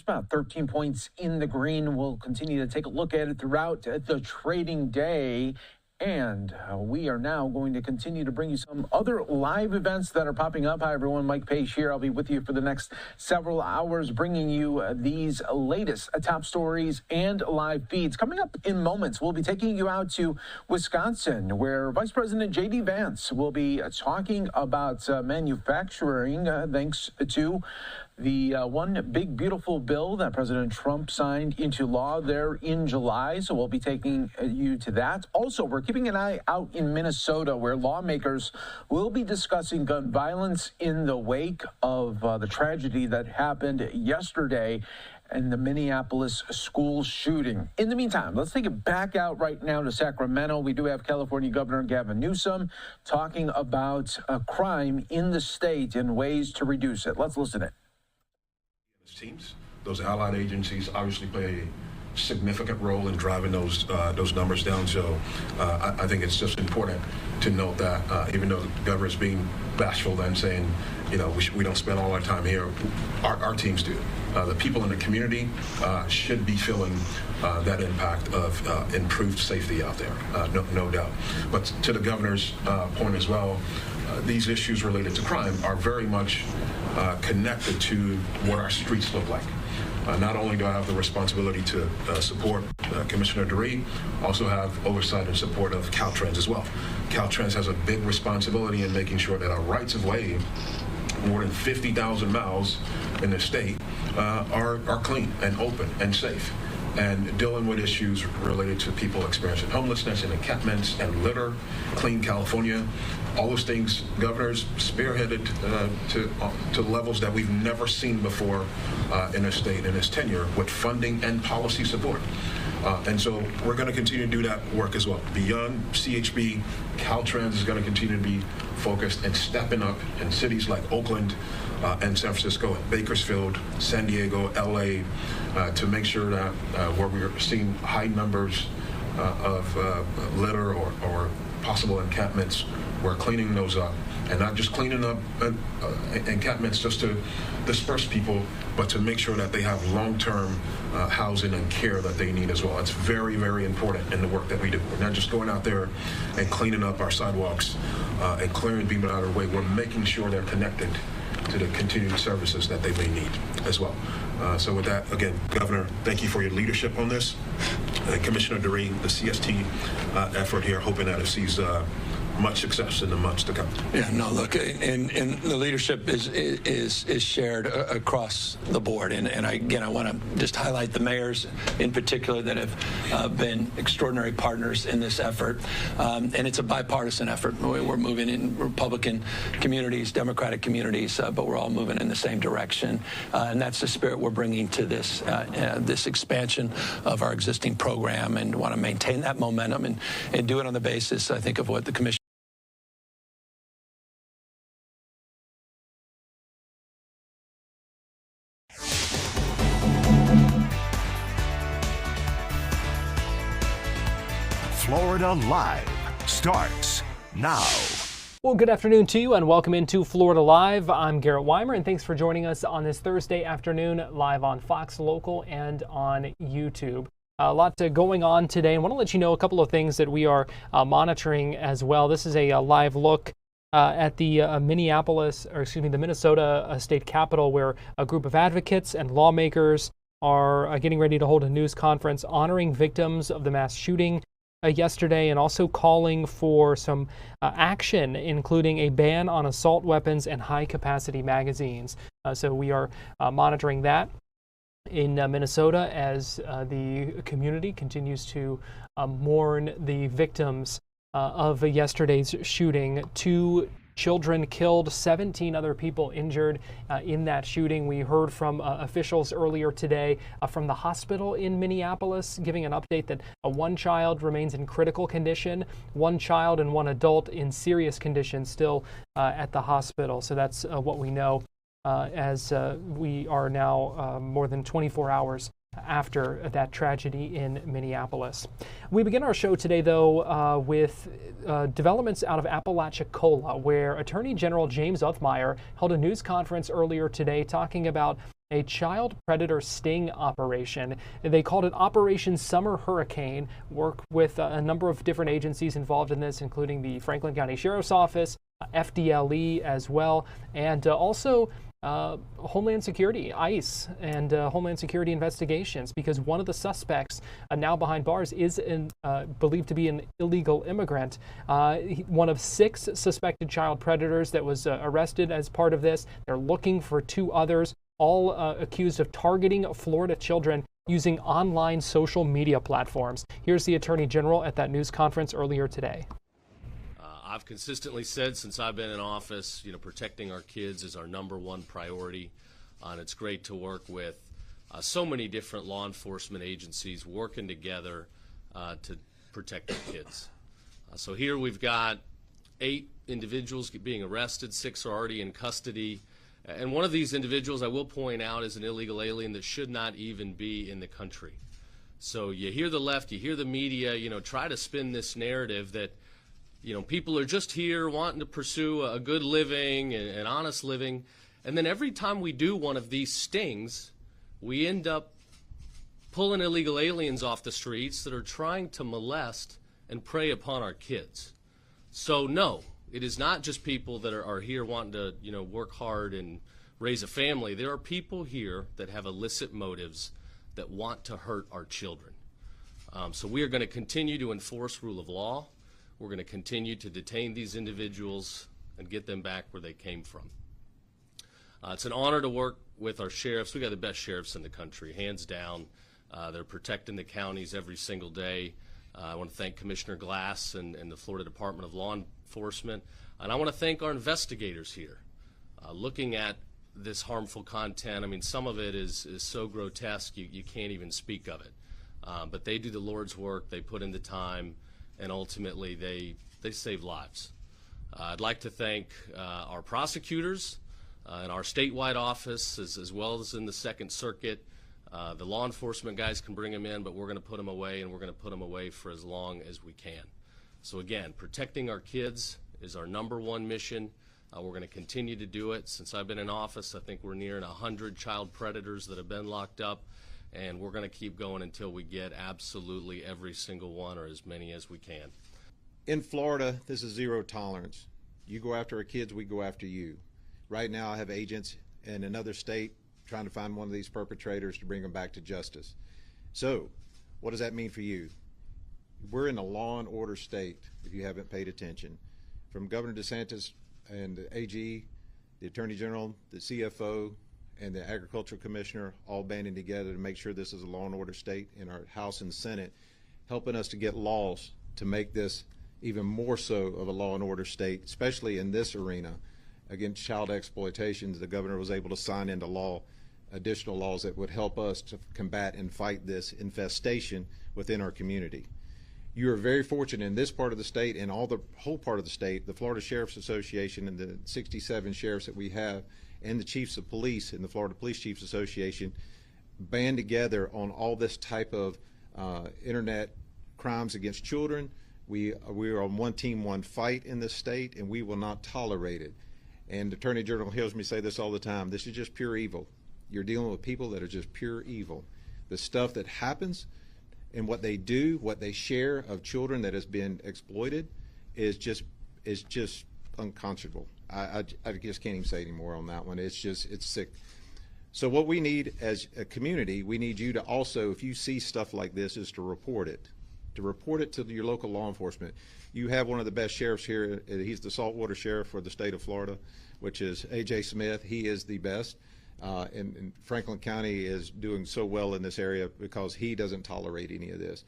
about 13 points in the green. We'll continue to take a look at it throughout the trading day. And we are now going to continue to bring you some other live events that are popping up. Hi, everyone. Mike Page here. I'll be with you for the next several hours, bringing you these latest top stories and live feeds. Coming up in moments, we'll be taking you out to Wisconsin, where Vice President J.D. Vance will be talking about manufacturing, thanks to the one big beautiful bill that President Trump signed into law there in July. So we'll be taking you to that. Also, we're keeping an eye out in Minnesota, where lawmakers will be discussing gun violence in the wake of the tragedy that happened yesterday and the Minneapolis school shooting. In the meantime, let's take it back out right now to Sacramento. We do have California Governor Gavin Newsom talking about crime in the state and ways to reduce it. Let's listen in. Teams, those allied agencies obviously play a significant role in driving those numbers down. So I think it's just important to note that even though the governor is being bashful and saying, you know, we don't spend all our time here, our teams do. The people in the community should be feeling that impact of improved safety out there, no doubt. But to the governor's point as well, these issues related to crime are very much connected to what our streets look like. Not only do I have the responsibility to support Commissioner DeRee, also have oversight and support of Caltrans as well. Caltrans has a big responsibility in making sure that our rights of way, more than 50,000 miles in the state, are clean and open and safe, and dealing with issues related to people experiencing homelessness and encampments and litter, Clean California, all those things. Governor's spearheaded to levels that we've never seen before in a state in his tenure, with funding and policy support. And so we're going to continue to do that work as well. Beyond CHB, Caltrans is going to continue to be focused and stepping up in cities like Oakland and San Francisco, Bakersfield, San Diego, LA, to make sure that where we're seeing high numbers of litter or possible encampments, we're cleaning those up. And not just cleaning up encampments just to disperse people, but to make sure that they have long-term housing and care that they need as well. It's very, very important in the work that we do. We're not just going out there and cleaning up our sidewalks and clearing people out of their way. We're making sure they're connected to the continuing services that they may need as well. So with that, again, Governor, thank you for your leadership on this. Commissioner DeRee, the CST effort here, hoping that it sees much success in the months to come. Yeah, no, look, and the leadership is shared across the board. And I want to just highlight the mayors in particular that have been extraordinary partners in this effort. And it's a bipartisan effort. We're moving in Republican communities, Democratic communities, but we're all moving in the same direction. And that's the spirit we're bringing to this this expansion of our existing program, and want to maintain that momentum and do it on the basis, I think, of what the Commission. Florida Live starts now. Well, good afternoon to you and welcome into Florida Live. I'm Garrett Weimer, and thanks for joining us on this Thursday afternoon live on Fox Local and on YouTube. A lot going on today, and I want to let you know a couple of things that we are monitoring as well. This is a live look at the the Minnesota State Capitol, where a group of advocates and lawmakers are getting ready to hold a news conference honoring victims of the mass shooting yesterday, and also calling for some action, including a ban on assault weapons and high-capacity magazines. So we are monitoring that in Minnesota as the community continues to mourn the victims of yesterday's shooting. 2 children killed, 17 other people injured in that shooting. We heard from officials earlier today from the hospital in Minneapolis, giving an update that one child remains in critical condition, 1 child and 1 adult in serious condition still at the hospital. So that's what we know as we are now more than 24 hours after that tragedy in Minneapolis. We begin our show today, though, with developments out of Apalachicola, where Attorney General James Uthmeier held a news conference earlier today talking about a child predator sting operation. They called it Operation Summer Hurricane. Work with a number of different agencies involved in this, including the Franklin County Sheriff's Office, FDLE as well, and also Homeland Security, ICE, and Homeland Security investigations, because one of the suspects now behind bars is believed to be an illegal immigrant. One of 6 suspected child predators that was arrested as part of this. They're looking for 2 others, all accused of targeting Florida children using online social media platforms. Here's the Attorney General at that news conference earlier today. I've consistently said since I've been in office, protecting our kids is our #1 priority. And it's great to work with so many different law enforcement agencies working together to protect our kids. So here we've got 8 individuals being arrested, 6 are already in custody. And one of these individuals, I will point out, is an illegal alien that should not even be in the country. So you hear the left, you hear the media, try to spin this narrative that people are just here wanting to pursue a good living and an honest living. And then every time we do one of these stings, we end up pulling illegal aliens off the streets that are trying to molest and prey upon our kids. So no, it is not just people that are here wanting to, work hard and raise a family. There are people here that have illicit motives that want to hurt our children. So we are going to continue to enforce rule of law. We're going to continue to detain these individuals and get them back where they came from. It's an honor to work with our sheriffs. We got the best sheriffs in the country, hands down. They're protecting the counties every single day. I want to thank Commissioner Glass and the Florida Department of Law Enforcement. And I want to thank our investigators here. Looking at this harmful content, I mean, some of it is so grotesque you can't even speak of it. But they do the Lord's work. They put in the time. And ultimately, they save lives. I'd like to thank our prosecutors in our statewide office, as well as in the Second Circuit. The law enforcement guys can bring them in, but we're going to put them away, and we're going to put them away for as long as we can. So again, protecting our kids is our #1 mission. We're going to continue to do it. Since I've been in office, I think we're nearing 100 child predators that have been locked up. And we're going to keep going until we get absolutely every single one, or as many as we can. In Florida, this is zero tolerance. You go after our kids, we go after you. Right now, I have agents in another state trying to find one of these perpetrators to bring them back to justice. So, what does that mean for you? We're in a law and order state, if you haven't paid attention. From Governor DeSantis and the AG, the Attorney General, the CFO, and the Agricultural Commissioner all banding together to make sure this is a law and order state in our House and Senate, helping us to get laws to make this even more so of a law and order state, especially in this arena against child exploitation. The governor was able to sign into law additional laws that would help us to combat and fight this infestation within our community. You are very fortunate in this part of the state and the whole part of the state, the Florida Sheriff's Association and the 67 sheriffs that we have, and the chiefs of police in the Florida Police Chiefs Association band together on all this type of internet crimes against children. We are on one team, one fight in this state, and we will not tolerate it. And the Attorney General hears me say this all the time. This is just pure evil. You're dealing with people that are just pure evil. The stuff that happens and what they do, what they share of children that has been exploited is just unconscionable. I just can't even say anymore on that one. It's sick. So what we need as a community, we need you to also, if you see stuff like this, is to report it. To report it to your local law enforcement. You have one of the best sheriffs here. He's the saltwater sheriff for the state of Florida, which is A.J. Smith. He is the best. And Franklin County is doing so well in this area because he doesn't tolerate any of this.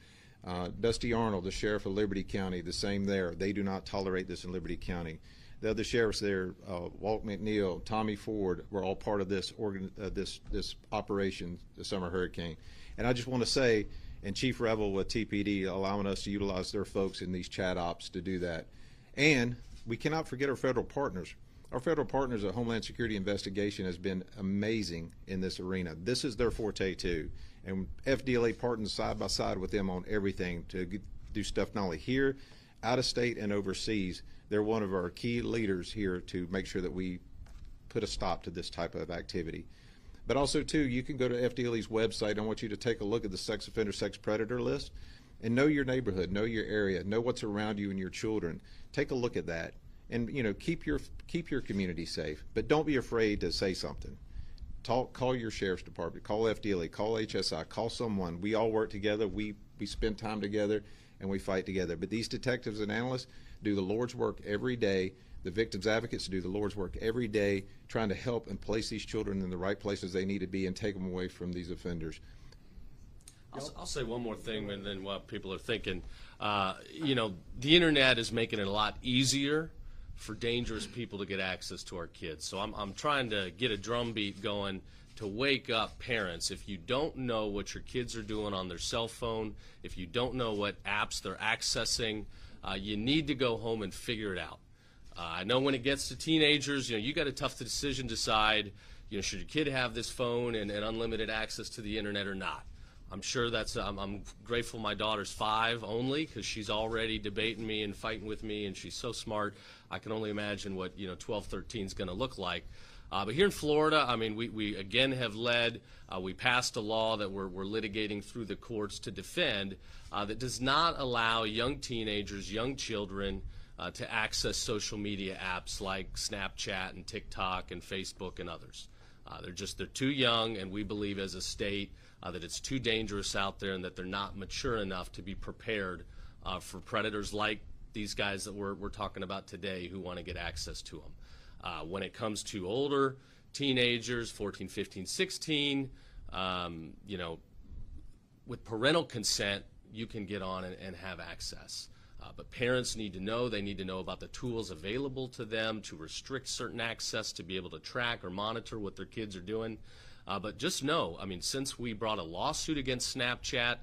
Dusty Arnold, the sheriff of Liberty County, the same there. They do not tolerate this in Liberty County. The other sheriffs there, Walt McNeil, Tommy Ford, were all part of this this operation, the Summer Hurricane. And I just want to say, and Chief Revel with TPD allowing us to utilize their folks in these chat ops to do that. And we cannot forget our federal partners. Our federal partners at Homeland Security Investigation has been amazing in this arena. This is their forte too. And FDLA partners side by side with them on everything to do stuff not only here, out of state and overseas. They're one of our key leaders here to make sure that we put a stop to this type of activity. But also, too, you can go to FDLE's website. I want you to take a look at the sex offender, sex predator list, and know your neighborhood, know your area, know what's around you and your children. Take a look at that, and keep your community safe. But don't be afraid to say something. Call your sheriff's department, call FDLE, call HSI, call someone. We all work together. We spend time together, and we fight together. But these detectives and analysts do the Lord's work every day. The victims' advocates do the Lord's work every day, trying to help and place these children in the right places they need to be and take them away from these offenders. I'll say one more thing, and then what people are thinking. The internet is making it a lot easier for dangerous people to get access to our kids. So I'm trying to get a drumbeat going to wake up parents. If you don't know what your kids are doing on their cell phone, if you don't know what apps they're accessing, you need to go home and figure it out. I know when it gets to teenagers, you got a tough decision to decide, should your kid have this phone and unlimited access to the internet or not? I'm sure I'm grateful my daughter's 5 only, because she's already debating me and fighting with me, and she's so smart. I can only imagine what 12, 13 is going to look like. But here in Florida, we again have led. We passed a law that we're litigating through the courts to defend that does not allow young teenagers, young children, to access social media apps like Snapchat and TikTok and Facebook and others. They're too young, and we believe as a state that it's too dangerous out there and that they're not mature enough to be prepared for predators like these guys that we're talking about today who want to get access to them. When it comes to older teenagers, 14, 15, 16, with parental consent, you can get on and have access. But parents need to know. They need to know about the tools available to them to restrict certain access, to be able to track or monitor what their kids are doing. But just know, since we brought a lawsuit against Snapchat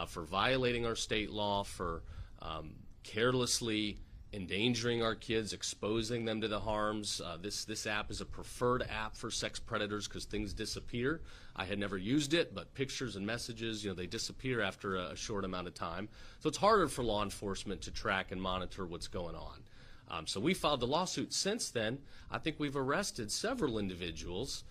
for violating our state law, for carelessly endangering our kids, exposing them to the harms, this app is a preferred app for sex predators because things disappear. I had never used it, but pictures and messages, they disappear after a short amount of time. So it's harder for law enforcement to track and monitor what's going on. So we filed the lawsuit. Since then, I think we've arrested several individuals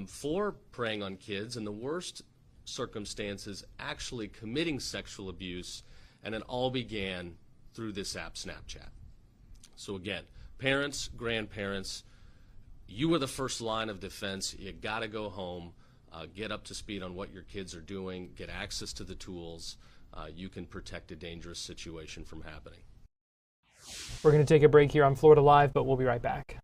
for preying on kids in the worst circumstances, actually committing sexual abuse, and it all began through this app, Snapchat. So again, parents, grandparents, you are the first line of defense. You got to go home, get up to speed on what your kids are doing, get access to the tools. You can protect a dangerous situation from happening. We're going to take a break here on Florida Live, but we'll be right back.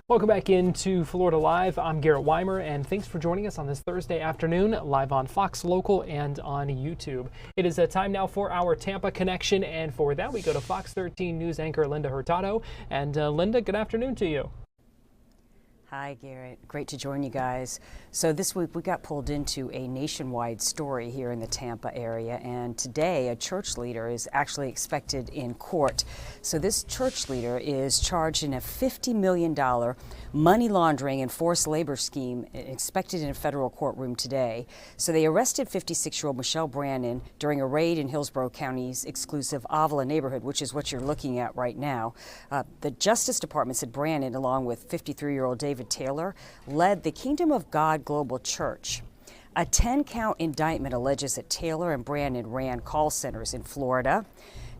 Welcome back into Florida Live. I'm Garrett Weimer, and thanks for joining us on this Thursday afternoon, live on Fox Local and on YouTube. It is time now for our Tampa Connection, and for that we go to Fox 13 News anchor Linda Hurtado. And Linda, good afternoon to you. Hi, Garrett. Great to join you guys. So this week we got pulled into a nationwide story here in the Tampa area, and today a church leader is actually expected in court. So this church leader is charged in a $50 million money laundering and forced labor scheme expected in a federal courtroom today. So they arrested 56-year-old Michelle Brannon during a raid in Hillsborough County's exclusive Avila neighborhood, which is what you're looking at right now. The Justice Department said Brannon, along with 53-year-old David Taylor, led the Kingdom of God Global Church. A 10-count indictment alleges that Taylor and Brannon ran call centers in Florida,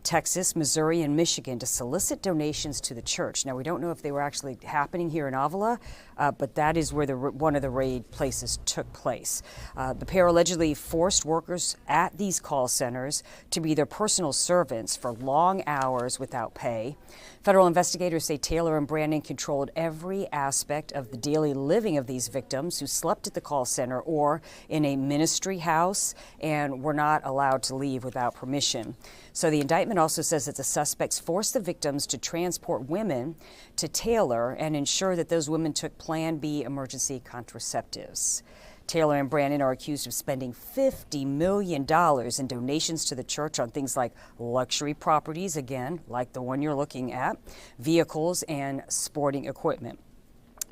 Texas, Missouri, and Michigan to solicit donations to the church. Now, we don't know if they were actually happening here in Avila, but that is where one of the raid places took place. The pair allegedly forced workers at these call centers to be their personal servants for long hours without pay. Federal investigators say Taylor and Brannon controlled every aspect of the daily living of these victims who slept at the call center or in a ministry house and were not allowed to leave without permission. So the indictment also says that the suspects forced the victims to transport women to Taylor and ensure that those women took Plan B emergency contraceptives. Taylor and Brannon are accused of spending $50 million in donations to the church on things like luxury properties, again, like the one you're looking at, vehicles, and sporting equipment.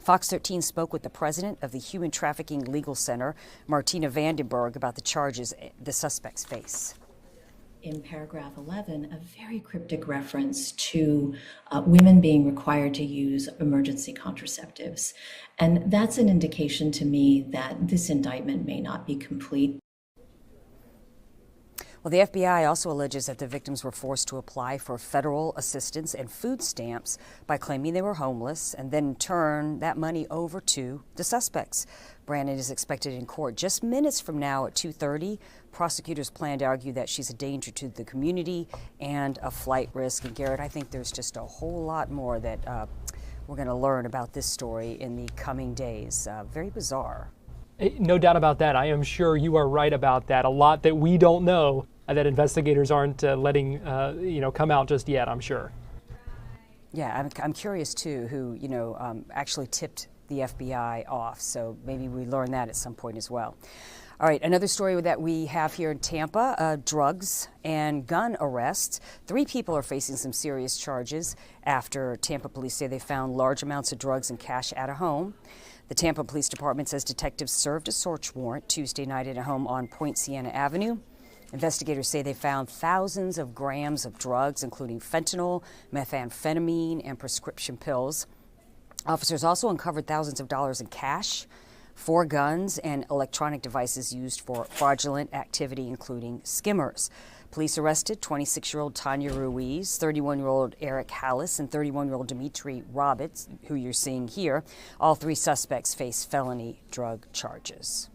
Fox 13 spoke with the president of the Human Trafficking Legal Center, Martina Vandenberg, about the charges the suspects face. In paragraph 11, a very cryptic reference to women being required to use emergency contraceptives. And that's an indication to me that this indictment may not be complete. Well, the FBI also alleges that the victims were forced to apply for federal assistance and food stamps by claiming they were homeless and then turn that money over to the suspects. Brannon is expected in court just minutes from now at 2:30. Prosecutors plan to argue that she's a danger to the community and a flight risk. And Garrett, I think there's just a whole lot more that we're going to learn about this story in the coming days. Very bizarre. No doubt about that. I am sure you are right about that. A lot that we don't know that investigators aren't letting come out just yet, I'm sure. Yeah, I'm curious too who actually tipped the FBI off. So maybe we learn that at some point as well. All right, another story that we have here in Tampa, drugs and gun arrests. 3 people are facing some serious charges after Tampa police say they found large amounts of drugs and cash at a home. The Tampa Police Department says detectives served a search warrant Tuesday night at a home on Point Siena Avenue. Investigators say they found thousands of grams of drugs, including fentanyl, methamphetamine, and prescription pills. Officers also uncovered thousands of dollars in cash, 4 guns, and electronic devices used for fraudulent activity, including skimmers. Police arrested 26-year-old Tanya Ruiz, 31-year-old Eric Hallis, and 31-year-old Dimitri Roberts, who you're seeing here. All 3 suspects face felony drug charges.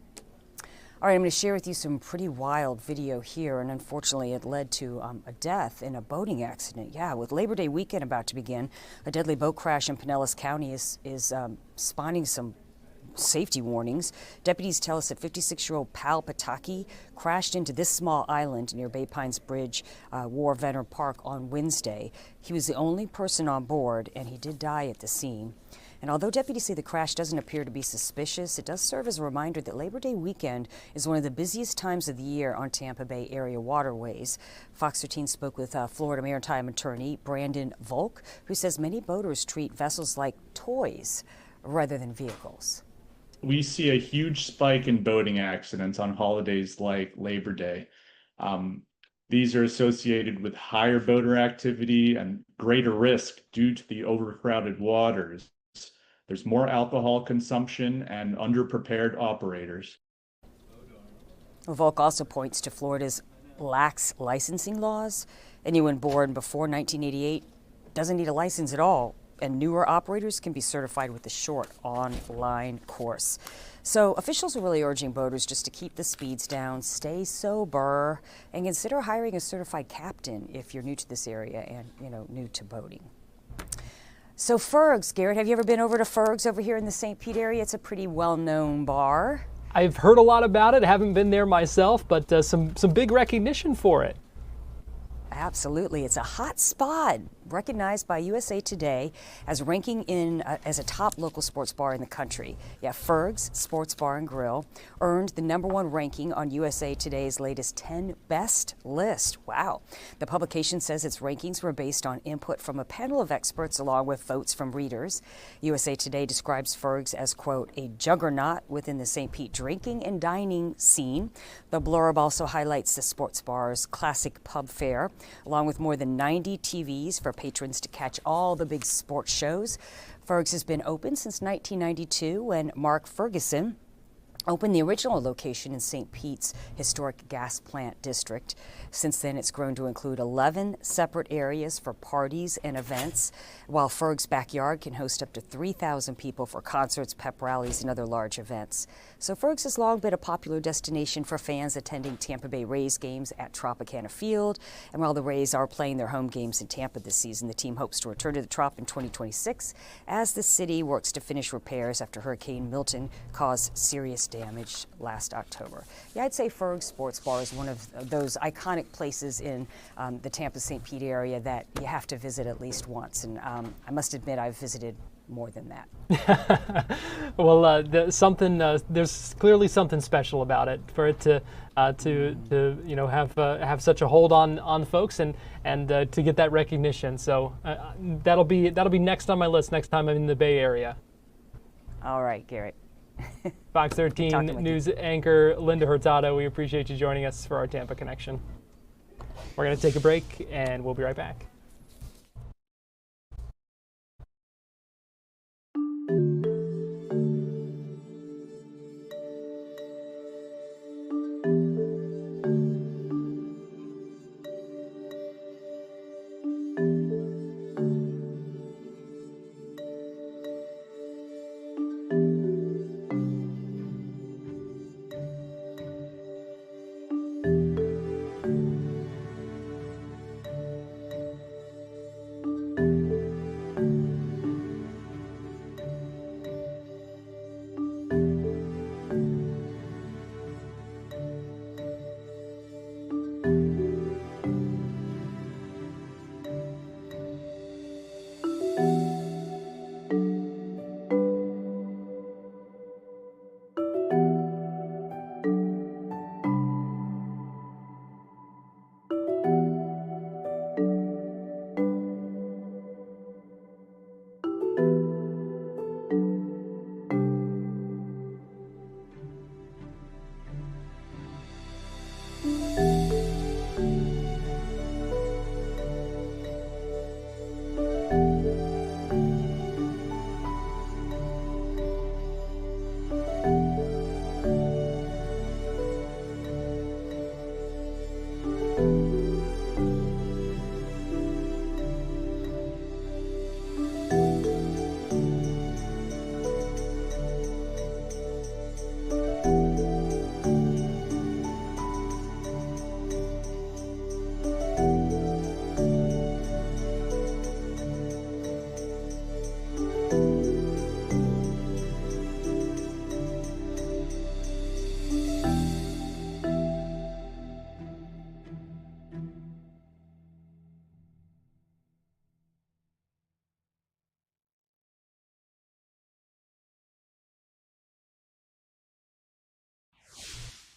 All right, I'm going to share with you some pretty wild video here, and unfortunately it led to a death in a boating accident. Yeah, with Labor Day weekend about to begin, a deadly boat crash in Pinellas County is spawning some safety warnings. Deputies tell us that 56-year-old Pal Pataki crashed into this small island near Bay Pines Bridge, War Venner Park on Wednesday. He was the only person on board, and he did die at the scene. And although deputies say the crash doesn't appear to be suspicious, it does serve as a reminder that Labor Day weekend is one of the busiest times of the year on Tampa Bay area waterways. Fox 13 spoke with Florida Maritime Attorney Brandon Volk, who says many boaters treat vessels like toys rather than vehicles. We see a huge spike in boating accidents on holidays like Labor Day. These are associated with higher boater activity and greater risk due to the overcrowded waters. There's more alcohol consumption and underprepared operators. Volk also points to Florida's lax licensing laws. Anyone born before 1988 doesn't need a license at all, and newer operators can be certified with a short online course. So officials are really urging boaters just to keep the speeds down, stay sober, and consider hiring a certified captain if you're new to this area and new to boating. So Ferg's, Garrett, have you ever been over to Ferg's over here in the St. Pete area? It's a pretty well-known bar. I've heard a lot about it. Haven't been there myself, but some big recognition for it. Absolutely. It's a hot spot, recognized by USA Today as ranking as a top local sports bar in the country. Yeah, Ferg's Sports Bar and Grill earned the #1 ranking on USA Today's latest 10 best list. Wow. The publication says its rankings were based on input from a panel of experts along with votes from readers. USA Today describes Ferg's as, quote, a juggernaut within the St. Pete drinking and dining scene. The blurb also highlights the sports bar's classic pub fare, along with more than 90 TVs for patrons to catch all the big sports shows. Ferg's has been open since 1992 when Mark Ferguson opened the original location in St. Pete's historic gas plant district. Since then, it's grown to include 11 separate areas for parties and events, while Ferg's backyard can host up to 3,000 people for concerts, pep rallies, and other large events. So Ferg's has long been a popular destination for fans attending Tampa Bay Rays games at Tropicana Field. And while the Rays are playing their home games in Tampa this season, the team hopes to return to the Trop in 2026 as the city works to finish repairs after Hurricane Milton caused serious damage last October. Yeah, I'd say Ferg's Sports Bar is one of those iconic places in the Tampa-St. Pete area that you have to visit at least once. And I must admit, I've visited more than that. Well, there's clearly something special about it for it to have such a hold on folks and to get that recognition. So that'll be next on my list next time I'm in the Bay Area. All right, Garrett. Fox 13 News anchor Linda Hurtado, we appreciate you joining us for our Tampa Connection. We're going to take a break, and we'll be right back.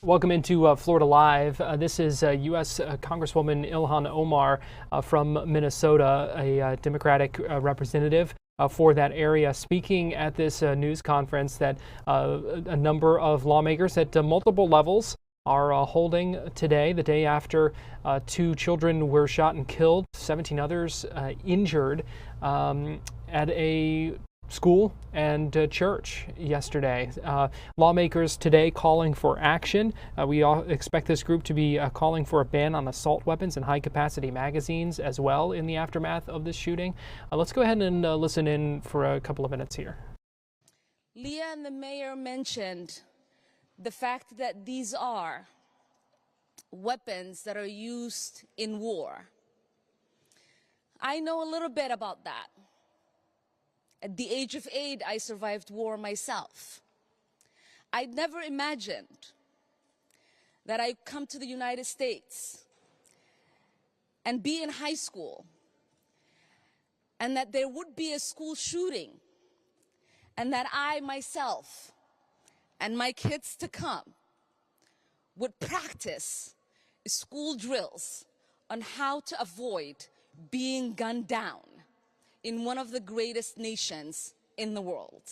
Welcome into Florida Live. This is U.S. Congresswoman Ilhan Omar from Minnesota, a Democratic representative for that area, speaking at this news conference that a number of lawmakers at multiple levels are holding today, the day after 2 children were shot and killed, 17 others injured at a school and church yesterday. Lawmakers today calling for action. We all expect this group to be calling for a ban on assault weapons and high-capacity magazines as well in the aftermath of this shooting. Let's go ahead and listen in for a couple of minutes here. Leah and the mayor mentioned the fact that these are weapons that are used in war. I know a little bit about that. At the age of 8, I survived war myself. I'd never imagined that I'd come to the United States and be in high school, and that there would be a school shooting, and that I myself and my kids to come would practice school drills on how to avoid being gunned down in one of the greatest nations in the world.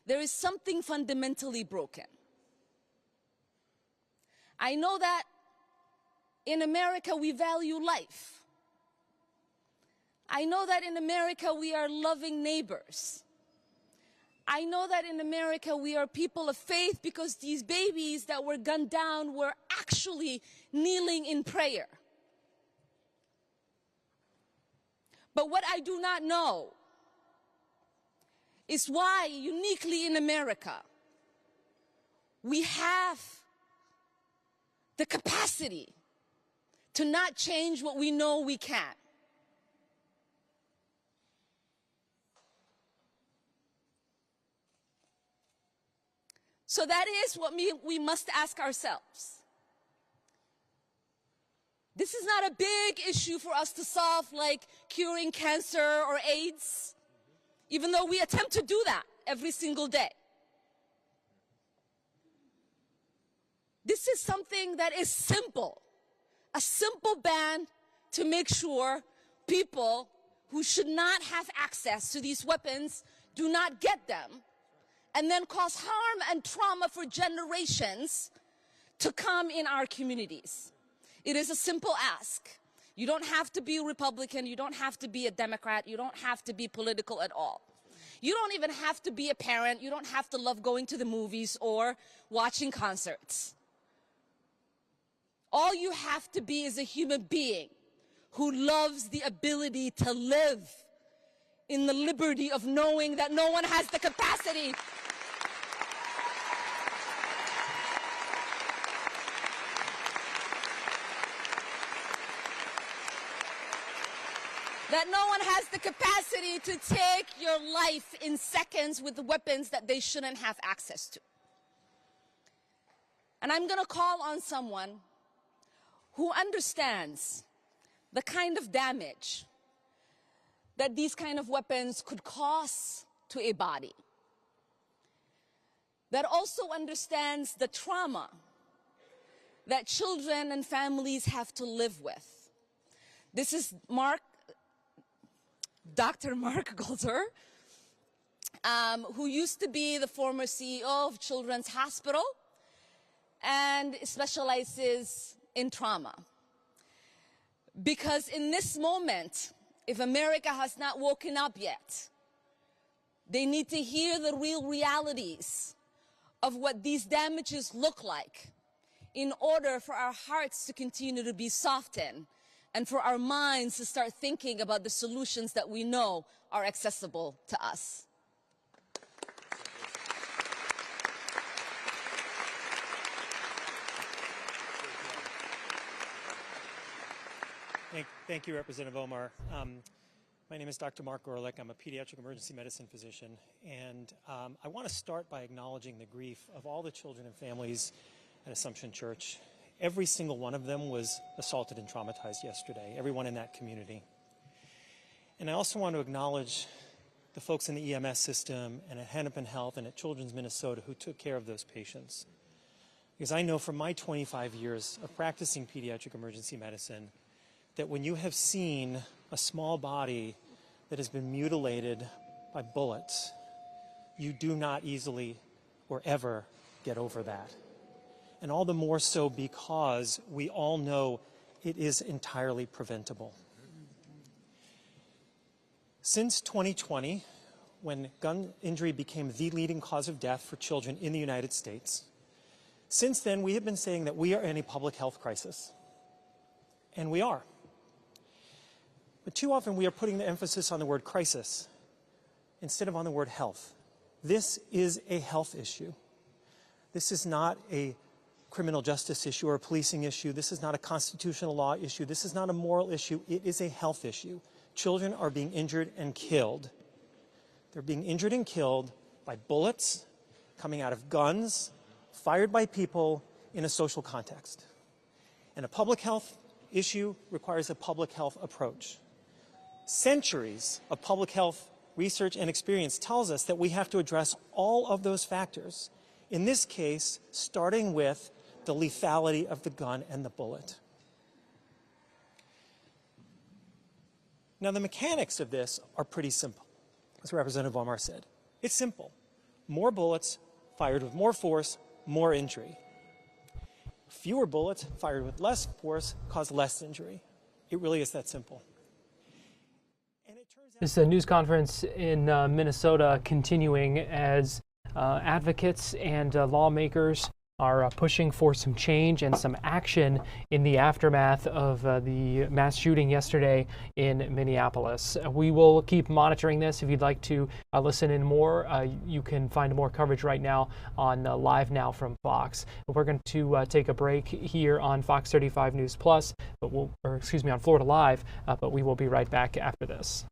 There is something fundamentally broken. I know that in America we value life. I know that in America we are loving neighbors. I know that in America we are people of faith because these babies that were gunned down were actually kneeling in prayer. But what I do not know is why, uniquely in America, we have the capacity to not change what we know we can. So that is what we must ask ourselves. This is not a big issue for us to solve, like curing cancer or AIDS, even though we attempt to do that every single day. This is something that is simple, a simple ban to make sure people who should not have access to these weapons do not get them, and then cause harm and trauma for generations to come in our communities. It is a simple ask. You don't have to be a Republican, you don't have to be a Democrat, you don't have to be political at all. You don't even have to be a parent, you don't have to love going to the movies or watching concerts. All you have to be is a human being who loves the ability to live in the liberty of knowing that no one has the capacity to take your life in seconds with weapons that they shouldn't have access to. And I'm going to call on someone who understands the kind of damage that these kind of weapons could cause to a body, that also understands the trauma that children and families have to live with. This is Dr. Mark Golder, who used to be the former CEO of Children's Hospital and specializes in trauma. Because in this moment, if America has not woken up yet, they need to hear the real realities of what these damages look like in order for our hearts to continue to be softened and for our minds to start thinking about the solutions that we know are accessible to us. Thank you, Representative Omar. My name is Dr. Mark Gorlick. I'm a pediatric emergency medicine physician, and I want to start by acknowledging the grief of all the children and families at Assumption Church. Every single one of them was assaulted and traumatized yesterday, everyone in that community. And I also want to acknowledge the folks in the EMS system and at Hennepin Health and at Children's Minnesota who took care of those patients. Because I know from my 25 years of practicing pediatric emergency medicine that when you have seen a small body that has been mutilated by bullets, you do not easily or ever get over that. And all the more so because we all know it is entirely preventable. Since 2020, when gun injury became the leading cause of death for children in the United States, since then we have been saying that we are in a public health crisis. And we are. But too often we are putting the emphasis on the word crisis instead of on the word health. This is a health issue. This is not a criminal justice issue or a policing issue. This is not a constitutional law issue. This is not a moral issue. It is a health issue. Children are being injured and killed They're being injured and killed by bullets coming out of guns fired by people in a social context. And a public health issue requires a public health approach. Centuries of public health research and experience tells us that we have to address all of those factors. In this case, starting with the lethality of the gun and the bullet. Now, the mechanics of this are pretty simple, as Representative Omar said. It's simple. More bullets fired with more force, more injury. Fewer bullets fired with less force cause less injury. It really is that simple. This is a news conference in Minnesota continuing as advocates and lawmakers are pushing for some change and some action in the aftermath of the mass shooting yesterday in Minneapolis. We will keep monitoring this. If you'd like to listen in more, you can find more coverage right now on Live Now from Fox. We're going to take a break here on Fox 35 News Plus, but on Florida Live, but we will be right back after this.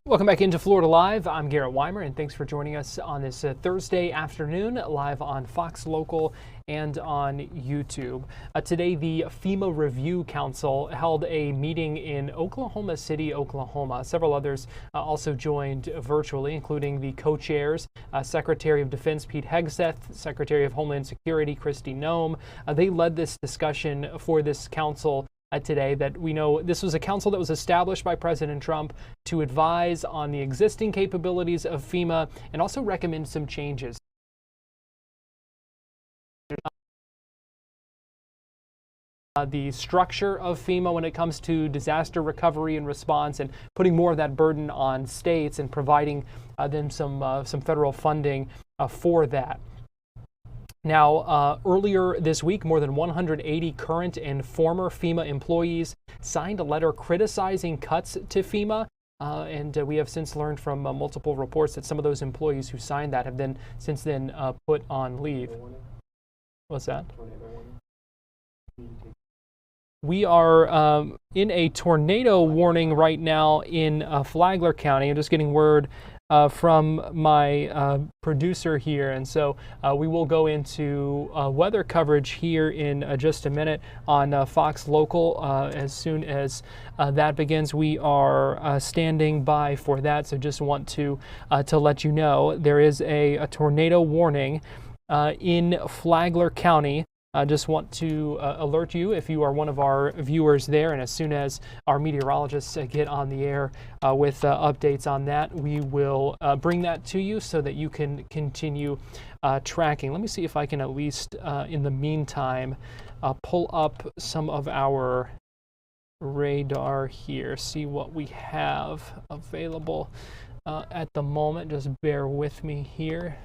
Welcome back into Florida Live. I'm Garrett Weimer, and thanks for joining us on this Thursday afternoon, live on Fox Local and on YouTube. Today, the FEMA Review Council held a meeting in Oklahoma City, Oklahoma. Several others also joined virtually, including the co-chairs, Secretary of Defense Pete Hegseth, Secretary of Homeland Security Kristi Noem. They led this discussion for this council today. That we know this was a council that was established by President Trump to advise on the existing capabilities of FEMA and also recommend some changes. The structure of FEMA when it comes to disaster recovery and response, and putting more of that burden on states and providing them some federal funding for that. Now, earlier this week, more than 180 current and former FEMA employees signed a letter criticizing cuts to FEMA. And we have since learned from multiple reports that some of those employees who signed that have then since then put on leave. What's that? We are in a tornado warning right now in Flagler County. I'm just getting word from my producer here, and so we will go into weather coverage here in just a minute on Fox Local as soon as that begins. We are standing by for that, so just want to let you know there is a tornado warning in Flagler County. I just want to alert you if you are one of our viewers there, and as soon as our meteorologists get on the air with updates on that, we will bring that to you so that you can continue tracking. Let me see if I can at least, in the meantime, pull up some of our radar here, see what we have available at the moment. Just bear with me here.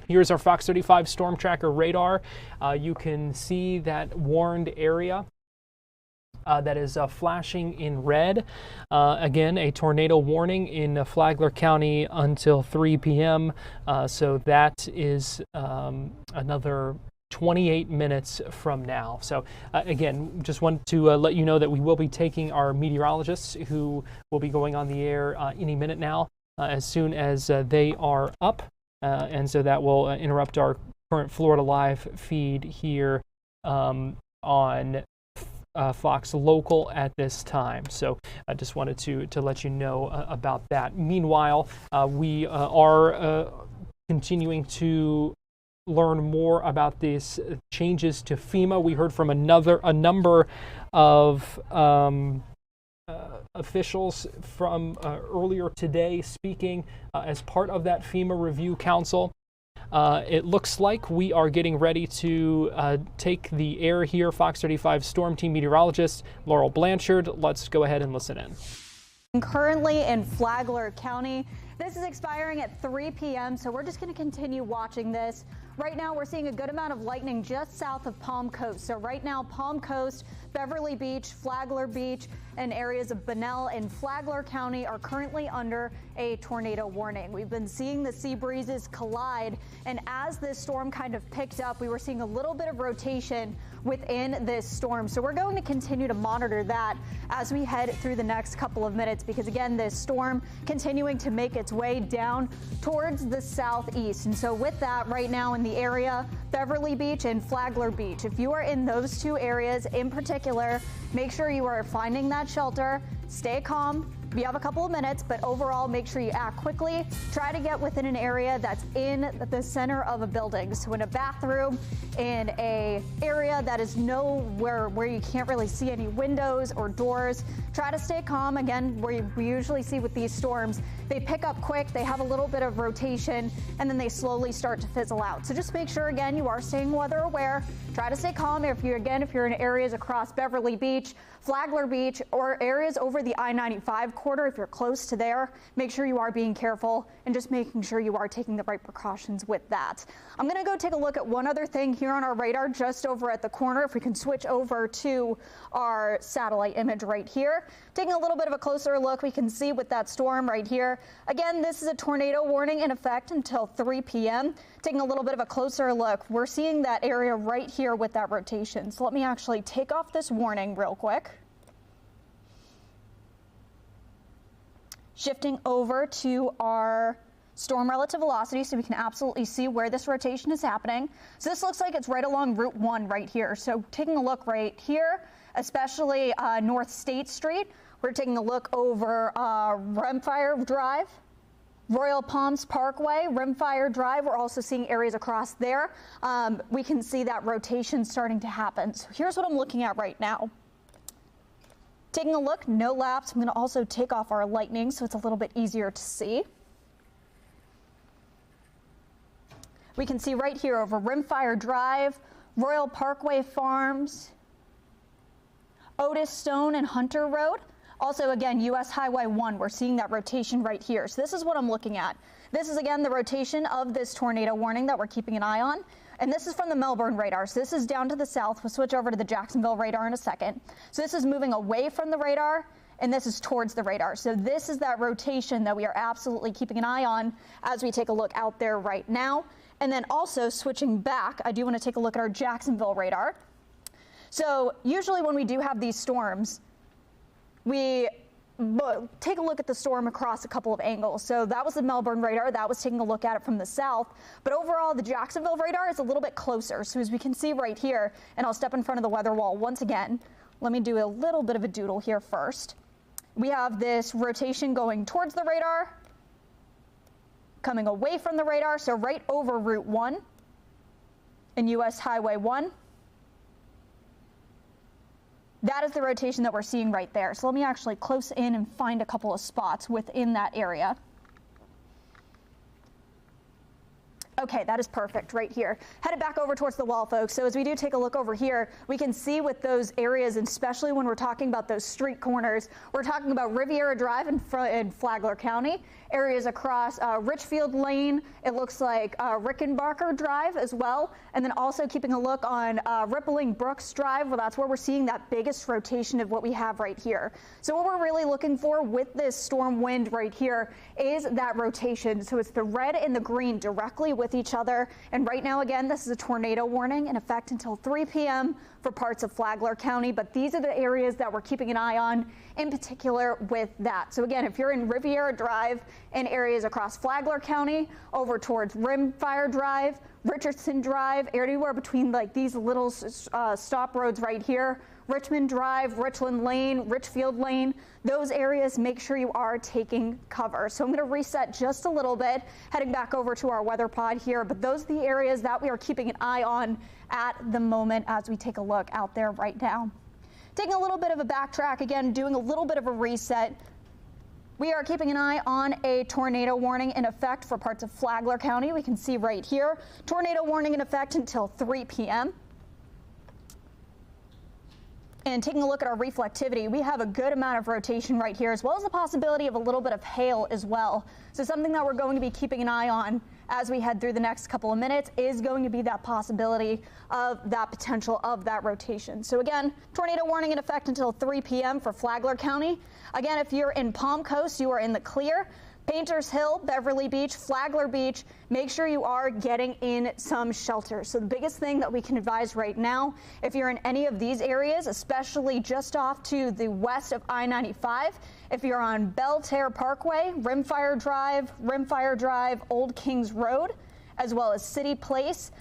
Here's our Fox 35 Storm Tracker radar. You can see that warned area that is flashing in red. Again, a tornado warning in Flagler County until 3 p.m. So that is another 28 minutes from now. So again, just want to let you know that we will be taking our meteorologists who will be going on the air any minute now as soon as they are up. And so that will interrupt our current Florida Live feed here on Fox Local at this time. So I just wanted to let you know about that. Meanwhile, we are continuing to learn more about these changes to FEMA. We heard from a number of officials from earlier today speaking as part of that FEMA Review Council. It looks like we are getting ready to take the air here. Fox 35 Storm Team meteorologist Laurel Blanchard. Let's go ahead and listen in. Currently in Flagler County, this is expiring at 3 p.m., so we're just going to continue watching this. Right now, we're seeing a good amount of lightning just south of Palm Coast. So right now, Palm Coast, Beverly Beach, Flagler Beach, and areas of Bunnell and Flagler County are currently under a tornado warning. We've been seeing the sea breezes collide, and as this storm kind of picked up, we were seeing a little bit of rotation within this storm. So we're going to continue to monitor that as we head through the next couple of minutes, because again, this storm continuing to make its way down towards the southeast. And so with that, right now in the area, Beverly Beach and Flagler Beach, if you are in those two areas in particular, make sure you are finding that shelter, stay calm. You have a couple of minutes, but overall, make sure you act quickly. Try to get within an area that's in the center of a building. So in a bathroom, in a area that is nowhere where you can't really see any windows or doors. Try to stay calm. Again, where we usually see with these storms, they pick up quick, they have a little bit of rotation, and then they slowly start to fizzle out. So just make sure, again, you are staying weather aware. Try to stay calm. If you're in areas across Beverly Beach, Flagler Beach, or areas over the I-95 corridor, if you're close to there, make sure you are being careful and just making sure you are taking the right precautions with that. I'm going to go take a look at one other thing here on our radar just over at the corner. If we can switch over to our satellite image right here. Taking a little bit of a closer look, we can see with that storm right here. Again, this is a tornado warning in effect until 3 p.m. Taking a little bit of a closer look, we're seeing that area right here with that rotation. So let me actually take off this warning real quick. Shifting over to our storm relative velocity so we can absolutely see where this rotation is happening. So this looks like it's right along Route 1 right here. So taking a look right here, especially North State Street, we're taking a look over Rimfire Drive, Royal Palms Parkway, Rimfire Drive. We're also seeing areas across there. We can see that rotation starting to happen. So here's what I'm looking at right now. Taking a look, no lapse. I'm going to also take off our lightning so it's a little bit easier to see. We can see right here over Rimfire Drive, Royal Parkway Farms, Otis Stone and Hunter Road. Also, again, U.S. Highway 1, we're seeing that rotation right here. So this is what I'm looking at. This is, again, the rotation of this tornado warning that we're keeping an eye on. And this is from the Melbourne radar. So this is down to the south. We'll switch over to the Jacksonville radar in a second. So this is moving away from the radar, and this is towards the radar. So this is that rotation that we are absolutely keeping an eye on as we take a look out there right now. And then also switching back, I do want to take a look at our Jacksonville radar. So usually when we do have these storms, we take a look at the storm across a couple of angles. So that was the Melbourne radar. That was taking a look at it from the south. But overall, the Jacksonville radar is a little bit closer. So as we can see right here, and I'll step in front of the weather wall once again. Let me do a little bit of a doodle here first. We have this rotation going towards the radar, coming away from the radar, so right over Route 1. and US Highway 1. That is the rotation that we're seeing right there. So let me actually close in and find a couple of spots within that area. Okay, that is perfect right here. Headed back over towards the wall, folks. So as we do take a look over here, we can see with those areas, and especially when we're talking about those street corners, we're talking about Riviera Drive in Flagler County, areas across Richfield Lane, it looks like Rickenbacker Drive as well, and then also keeping a look on Rippling Brooks Drive. Well, that's where we're seeing that biggest rotation of what we have right here. So what we're really looking for with this storm wind right here is that rotation. So it's the red and the green directly with each other. And right now, again, this is a tornado warning in effect until 3 p.m. for parts of Flagler County. But these are the areas that we're keeping an eye on in particular with that. So again, if you're in Riviera Drive and areas across Flagler County over towards Rimfire Drive, Richardson Drive, anywhere between like these little stop roads right here, Richmond Drive, Richland Lane, Richfield Lane, those areas, make sure you are taking cover. So I'm going to reset just a little bit, heading back over to our weather pod here, but those are the areas that we are keeping an eye on at the moment as we take a look out there right now. Taking a little bit of a backtrack again, doing a little bit of a reset. We are keeping an eye on a tornado warning in effect for parts of Flagler County. We can see right here, tornado warning in effect until 3 p.m. And taking a look at our reflectivity, we have a good amount of rotation right here, as well as the possibility of a little bit of hail as well. So something that we're going to be keeping an eye on as we head through the next couple of minutes is going to be that possibility of that potential of that rotation. So again, tornado warning in effect until 3 p.m. for Flagler County. Again, if you're in Palm Coast, you are in the clear. Painters Hill, Beverly Beach, Flagler Beach, make sure you are getting in some shelter. So the biggest thing that we can advise right now, if you're in any of these areas, especially just off to the west of I-95, if you're on Belterre Parkway, Rimfire Drive, Old Kings Road, as well as City Place.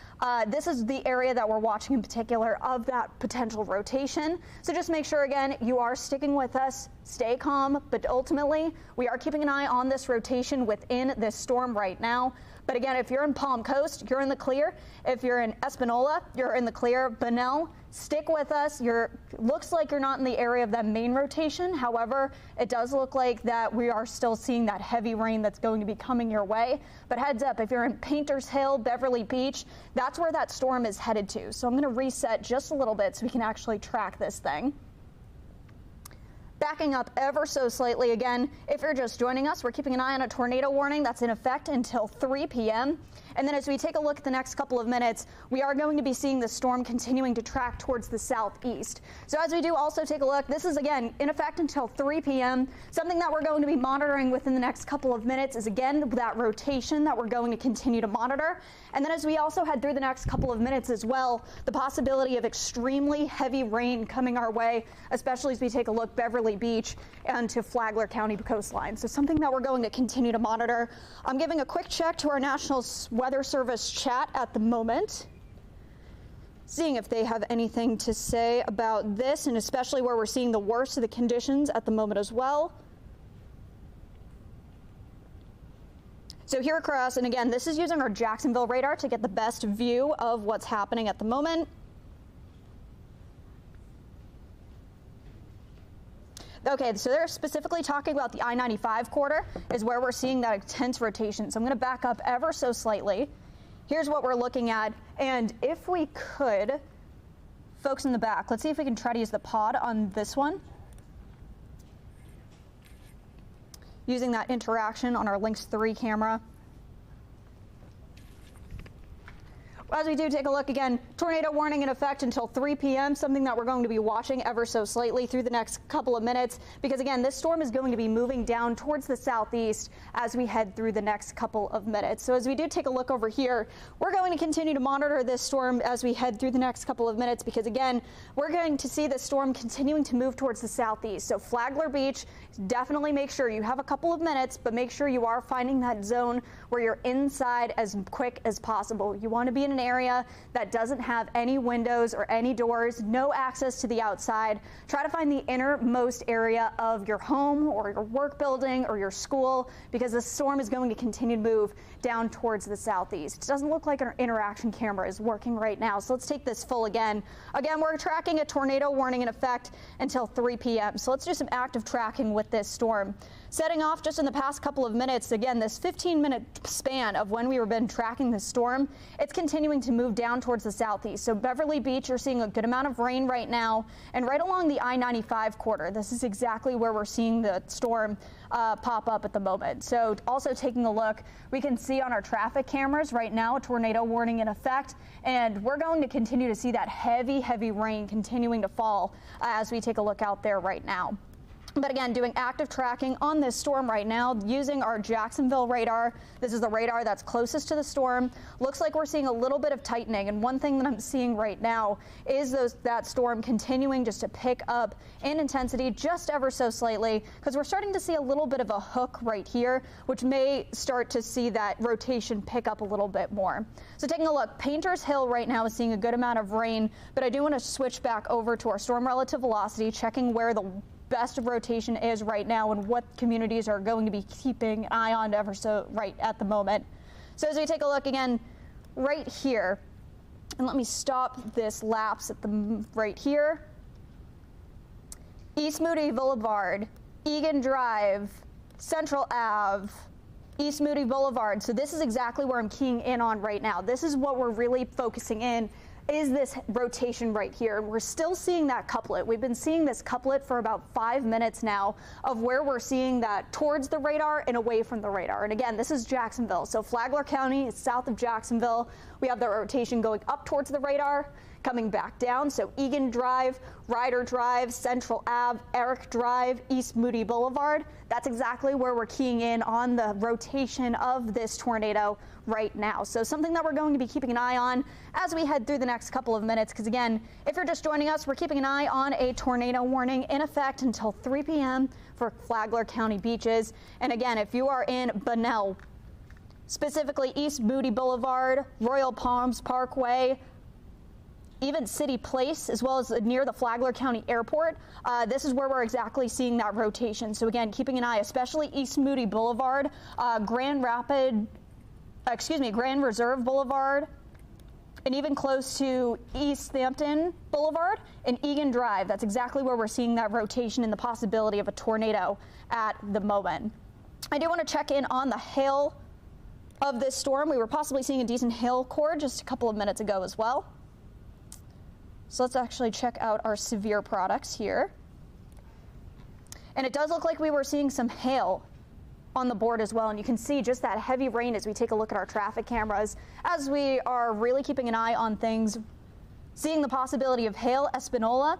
This is the area that we're watching in particular of that potential rotation. So just make sure, again, you are sticking with us, stay calm, but ultimately we are keeping an eye on this rotation within this storm right now. But again, if you're in Palm Coast, you're in the clear. If you're in Espanola, you're in the clear. Bunnell, stick with us. Looks like you're not in the area of that main rotation. However, it does look like that we are still seeing that heavy rain that's going to be coming your way. But heads up, if you're in Painters Hill, Beverly Beach, that's where that storm is headed to. So I'm going to reset just a little bit so we can actually track this thing. Backing up ever so slightly again, if you're just joining us, we're keeping an eye on a tornado warning that's in effect until 3 p.m. And then as we take a look at the next couple of minutes, we are going to be seeing the storm continuing to track towards the southeast. So as we do also take a look, this is again in effect until 3 p.m. Something that we're going to be monitoring within the next couple of minutes is again that rotation that we're going to continue to monitor. And then as we also head through the next couple of minutes as well, the possibility of extremely heavy rain coming our way, especially as we take a look Beverly Beach and to Flagler County coastline. So something that we're going to continue to monitor. I'm giving a quick check to our National Weather Service chat at the moment, seeing if they have anything to say about this, and especially where we're seeing the worst of the conditions at the moment as well. So here across, and again, this is using our Jacksonville radar to get the best view of what's happening at the moment. Okay, so they're specifically talking about the I-95 corridor is where we're seeing that intense rotation. So I'm going to back up ever so slightly. Here's what we're looking at. And if we could, folks in the back, let's see if we can try to use the pod on this one. Using that interaction on our Lynx 3 camera. As we do take a look again, tornado warning in effect until 3 p.m., something that we're going to be watching ever so slightly through the next couple of minutes, because again, this storm is going to be moving down towards the southeast as we head through the next couple of minutes. So as we do take a look over here, we're going to continue to monitor this storm as we head through the next couple of minutes, because again, we're going to see the storm continuing to move towards the southeast. So Flagler Beach, definitely make sure you have a couple of minutes, but make sure you are finding that zone where you're inside as quick as possible. You want to be in an area that doesn't have any windows or any doors, no access to the outside. Try to find the innermost area of your home or your work building or your school, because the storm is going to continue to move down towards the southeast. It doesn't look like our interaction camera is working right now, so let's take this full again. Again, we're tracking a tornado warning in effect until 3 p.m. So let's do some active tracking with this storm. Setting off just in the past couple of minutes, again, this 15-minute span of when we were been tracking the storm, it's continuing to move down towards the southeast. So Beverly Beach, you're seeing a good amount of rain right now, and right along the I-95 corridor, this is exactly where we're seeing the storm pop up at the moment. So also taking a look, we can see on our traffic cameras right now a tornado warning in effect, and we're going to continue to see that heavy rain continuing to fall as we take a look out there right now. But again, doing active tracking on this storm right now using our Jacksonville radar. This is the radar that's closest to the storm. Looks like we're seeing a little bit of tightening, and one thing that I'm seeing right now is that storm continuing just to pick up in intensity just ever so slightly, because we're starting to see a little bit of a hook right here, which may start to see that rotation pick up a little bit more. So taking a look, Painters Hill right now is seeing a good amount of rain, but I do want to switch back over to our storm relative velocity, checking where the best of rotation is right now and what communities are going to be keeping an eye on ever so right at the moment. So as we take a look again right here, and let me stop this lapse at the right here. East Moody Boulevard, Egan Drive, Central Ave, East Moody Boulevard. So this is exactly where I'm keying in on right now. This is what we're really focusing in, is this rotation right here. And we're still seeing that couplet. We've been seeing this couplet for about 5 minutes now of where we're seeing that towards the radar and away from the radar. And again, this is Jacksonville. So Flagler County is south of Jacksonville. We have the rotation going up towards the radar, coming back down. So Egan Drive, Ryder Drive, Central Ave, Eric Drive, East Moody Boulevard. That's exactly where we're keying in on the rotation of this tornado right now. So something that we're going to be keeping an eye on as we head through the next couple of minutes, because again, if you're just joining us, we're keeping an eye on a tornado warning in effect until 3 p.m. for Flagler County beaches. And again, if you are in Bunnell, specifically East Moody Boulevard, Royal Palms Parkway, even City Place, as well as near the Flagler County Airport, this is where we're exactly seeing that rotation. So again, keeping an eye, especially East Moody Boulevard, Grand Reserve Boulevard, and even close to East Hampton Boulevard and Egan Drive. That's exactly where we're seeing that rotation and the possibility of a tornado at the moment. I do want to check in on the hail of this storm. We were possibly seeing a decent hail cord just a couple of minutes ago as well. So let's actually check out our severe products here. And it does look like we were seeing some hail on the board as well, and you can see just that heavy rain as we take a look at our traffic cameras, as we are really keeping an eye on things, seeing the possibility of hail. Espanola,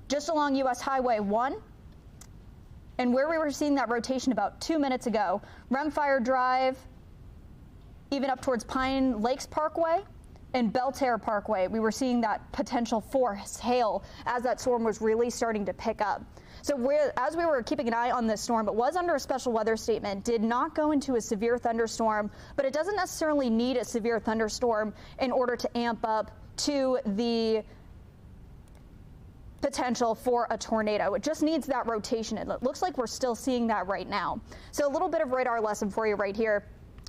just along US Highway 1, and where we were seeing that rotation about 2 minutes ago, Remfire Drive, even up towards Pine Lakes Parkway and Belterre Parkway, we were seeing that potential for hail as that storm was really starting to pick up. So as we were keeping an eye on this storm, it was under a special weather statement, did not go into a severe thunderstorm, but it doesn't necessarily need a severe thunderstorm in order to amp up to the potential for a tornado. It just needs that rotation. It looks like we're still seeing that right now. So a little bit of radar lesson for you right here.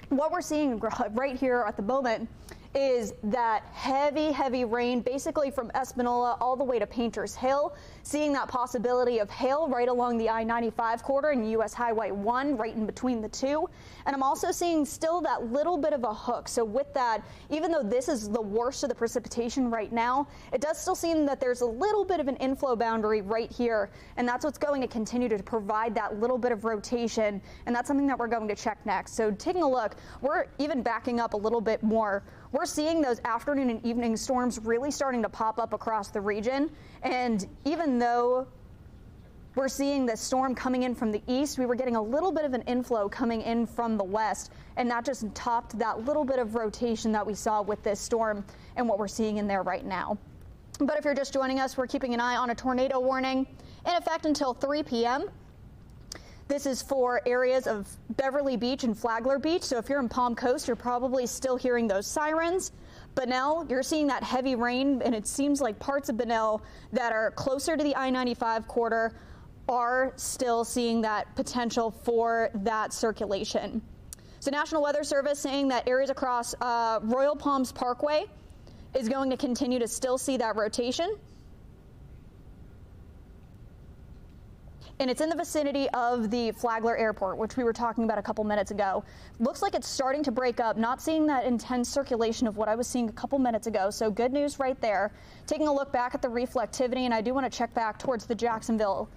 What we're seeing right here at the moment is that heavy rain, basically from Espanola all the way to Painters Hill, seeing that possibility of hail right along the I-95 corridor and US Highway 1, right in between the two. And I'm also seeing still that little bit of a hook. So with that, even though this is the worst of the precipitation right now, it does still seem that there's a little bit of an inflow boundary right here, and that's what's going to continue to provide that little bit of rotation, and that's something that we're going to check next. So taking a look, we're even backing up a little bit more. We're seeing those afternoon and evening storms really starting to pop up across the region. And even though we're seeing the storm coming in from the east, we were getting a little bit of an inflow coming in from the west, and that just topped that little bit of rotation that we saw with this storm and what we're seeing in there right now. But if you're just joining us, we're keeping an eye on a tornado warning in effect until 3 p.m. This is for areas of Beverly Beach and Flagler Beach. So if you're in Palm Coast, you're probably still hearing those sirens. Bunnell, you're seeing that heavy rain, and it seems like parts of Bunnell that are closer to the I-95 corridor are still seeing that potential for that circulation. So National Weather Service saying that areas across Royal Palms Parkway is going to continue to still see that rotation. And it's in the vicinity of the Flagler Airport, which we were talking about a couple minutes ago. Looks like it's starting to break up, not seeing that intense circulation of what I was seeing a couple minutes ago. So good news right there. Taking a look back at the reflectivity, and I do want to check back towards the Jacksonville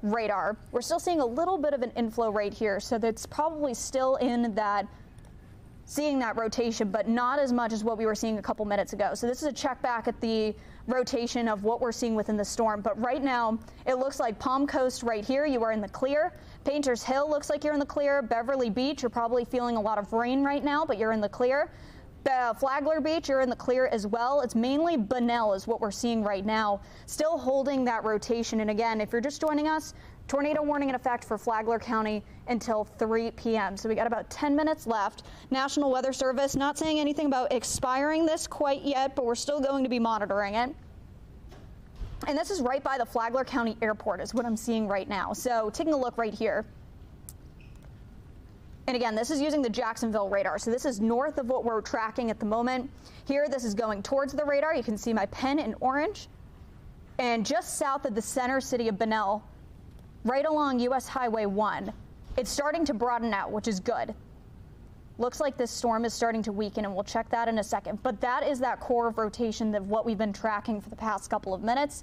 radar. We're still seeing a little bit of an inflow rate here, so that's probably still in that, seeing that rotation, but not as much as what we were seeing a couple minutes ago. So this is a check back at the rotation of what we're seeing within the storm. But right now, it looks like Palm Coast right here, you are in the clear. Painters Hill looks like you're in the clear. Beverly Beach, you're probably feeling a lot of rain right now, but you're in the clear. Flagler Beach, you're in the clear as well. It's mainly Bunnell is what we're seeing right now, still holding that rotation. And again, if you're just joining us, tornado warning in effect for Flagler County until 3 p.m. So we got about 10 minutes left. National Weather Service not saying anything about expiring this quite yet, but we're still going to be monitoring it. And this is right by the Flagler County Airport is what I'm seeing right now. So taking a look right here. And again, this is using the Jacksonville radar. So this is north of what we're tracking at the moment. Here, this is going towards the radar. You can see my pen in orange. And just south of the center city of Bunnell, right along US Highway 1, it's starting to broaden out, which is good. Looks like this storm is starting to weaken, and we'll check that in a second. But that is that core of rotation of what we've been tracking for the past couple of minutes.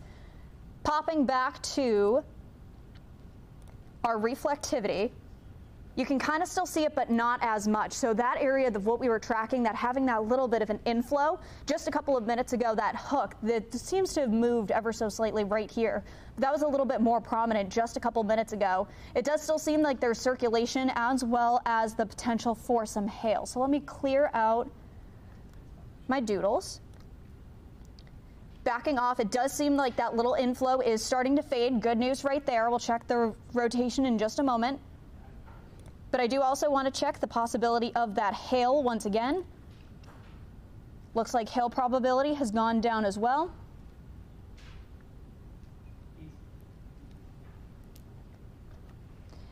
Popping back to our reflectivity, you can kind of still see it, but not as much. So that area of what we were tracking, that having that little bit of an inflow, just a couple of minutes ago, that hook that seems to have moved ever so slightly right here. That was a little bit more prominent just a couple minutes ago. It does still seem like there's circulation as well as the potential for some hail. So let me clear out my doodles. Backing off, it does seem like that little inflow is starting to fade. Good news right there. We'll check the rotation in just a moment. But I do also want to check the possibility of that hail once again. Looks like hail probability has gone down as well.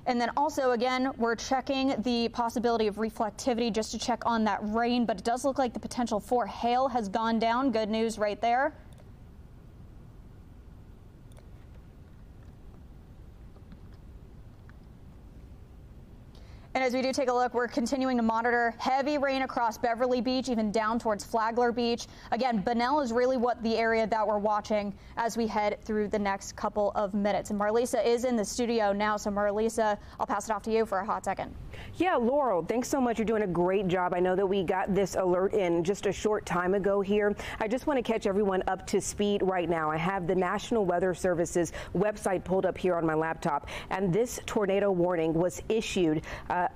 And then also, again, we're checking the possibility of reflectivity just to check on that rain, but it does look like the potential for hail has gone down. Good news right there. And as we do take a look, we're continuing to monitor heavy rain across Beverly Beach, even down towards Flagler Beach. Again, Bunnell is really what the area that we're watching as we head through the next couple of minutes. And Marlisa is in the studio now. So Marlisa, I'll pass it off to you for a hot second. Yeah, Laurel, thanks so much. You're doing a great job. I know that we got this alert in just a short time ago here. I just want to catch everyone up to speed right now. I have the National Weather Service's website pulled up here on my laptop, and this tornado warning was issued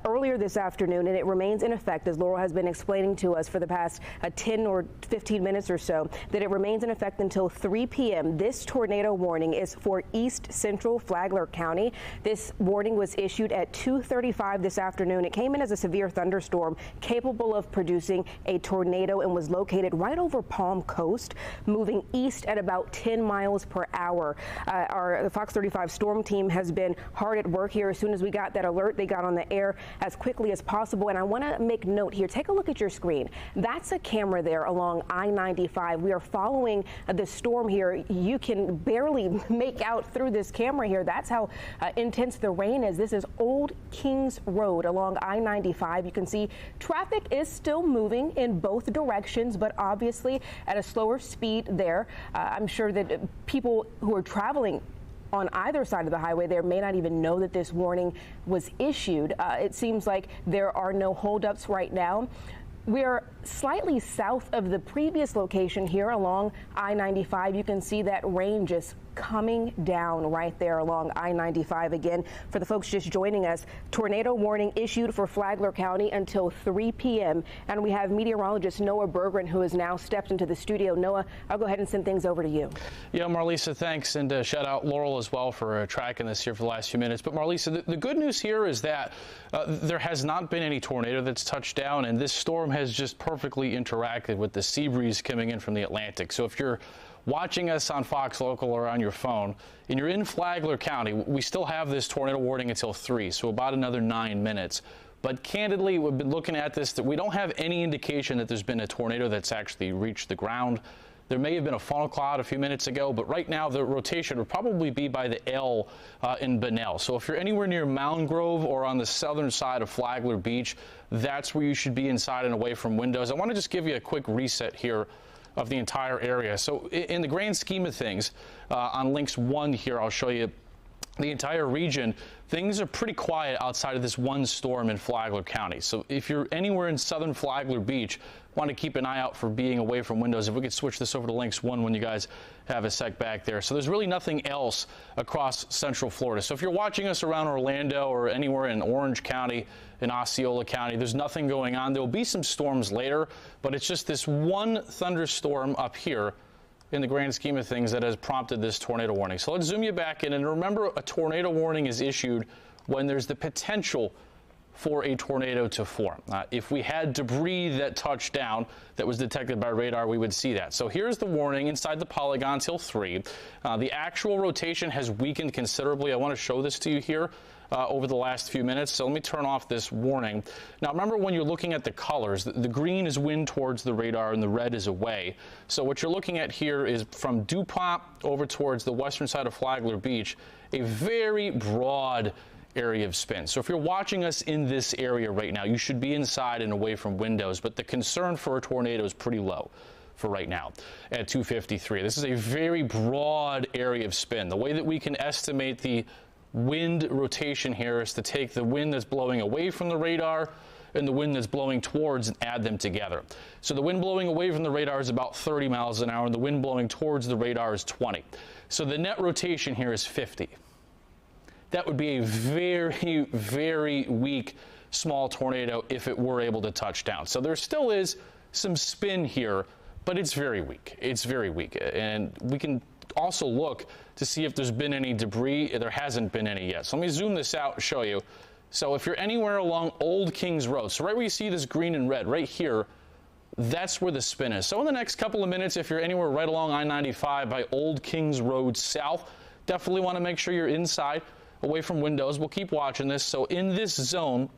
earlier this afternoon, and it remains in effect, as Laurel has been explaining to us for the past 10 or 15 minutes or so, that it remains in effect until 3 p.m. This tornado warning is for East Central Flagler County. This warning was issued at 2:35 this afternoon. It came in as a severe thunderstorm capable of producing a tornado and was located right over Palm Coast, moving east at about 10 miles per hour. The Fox 35 storm team has been hard at work here. As soon as we got that alert, they got on the air as quickly as possible. And I want to make note here. Take a look at your screen. That's a camera there along I-95. We are following the storm here. You can barely make out through this camera here. That's how intense the rain is. This is Old Kings Road along I-95. You can see traffic is still moving in both directions, but obviously at a slower speed there. I'm sure that people who are traveling on either side of the highway there may not even know that this warning was issued. It seems like there are no holdups right now. We are slightly south of the previous location here along I-95. You can see that rain just coming down right there along I-95. Again, for the folks just joining us, tornado warning issued for Flagler County until 3 p.m. And we have meteorologist Noah Berggren, who has now stepped into the studio. Noah, I'll go ahead and send things over to you. Yeah, Marlisa, thanks. And shout out Laurel as well for tracking this here for the last few minutes. But Marlisa, the good news here is that there has not been any tornado that's touched down, and this storm has just perfectly interacted with the sea breeze coming in from the Atlantic. So if you're watching us on Fox Local or on your phone, and you're in Flagler County, we still have this tornado warning until 3, so about another 9 minutes. But candidly, we've been looking at this, that we don't have any indication that there's been a tornado that's actually reached the ground. There may have been a funnel cloud a few minutes ago, but right now the rotation would probably be by the L in Bunnell. So if you're anywhere near Mound Grove or on the southern side of Flagler Beach, that's where you should be inside and away from windows. I want to just give you a quick reset here of the entire area. So in the grand scheme of things, on links 1 here, I'll show you the entire region. Things are pretty quiet outside of this one storm in Flagler County. So if you're anywhere in southern Flagler Beach, want to keep an eye out for being away from windows. If we could switch this over to links 1 when you guys have a sec back there. So there's really nothing else across central Florida. So if you're watching us around Orlando or anywhere in Orange County, in Osceola County, there's nothing going on. There will be some storms later, but it's just this one thunderstorm up here in the grand scheme of things that has prompted this tornado warning. So let's zoom you back in, and remember, a tornado warning is issued when there's the potential for a tornado to form. If we had debris that touched down that was detected by radar, we would see that. So here's the warning inside the polygon till 3. The actual rotation has weakened considerably. I want to show this to you here over the last few minutes. So let me turn off this warning. Now remember, when you're looking at the colors, the green is wind towards the radar and the red is away. So what you're looking at here is from DuPont over towards the western side of Flagler Beach, a very broad area of spin. So if you're watching us in this area right now, you should be inside and away from windows, but the concern for a tornado is pretty low for right now at 2:53. This is a very broad area of spin. The way that we can estimate the wind rotation here is to take the wind that's blowing away from the radar and the wind that's blowing towards and add them together. So the wind blowing away from the radar is about 30 miles an hour and the wind blowing towards the radar is 20. So the net rotation here is 50. That would be a very, very weak small tornado if it were able to touch down. So there still is some spin here, but it's very weak. It's very weak. And we can also look to see if there's been any debris. There hasn't been any yet. So let me zoom this out and show you. So if you're anywhere along Old Kings Road, so right where you see this green and red, right here, that's where the spin is. So in the next couple of minutes, if you're anywhere right along I-95 by Old Kings Road South, definitely want to make sure you're inside, away from windows. We'll keep watching this. So in this zone,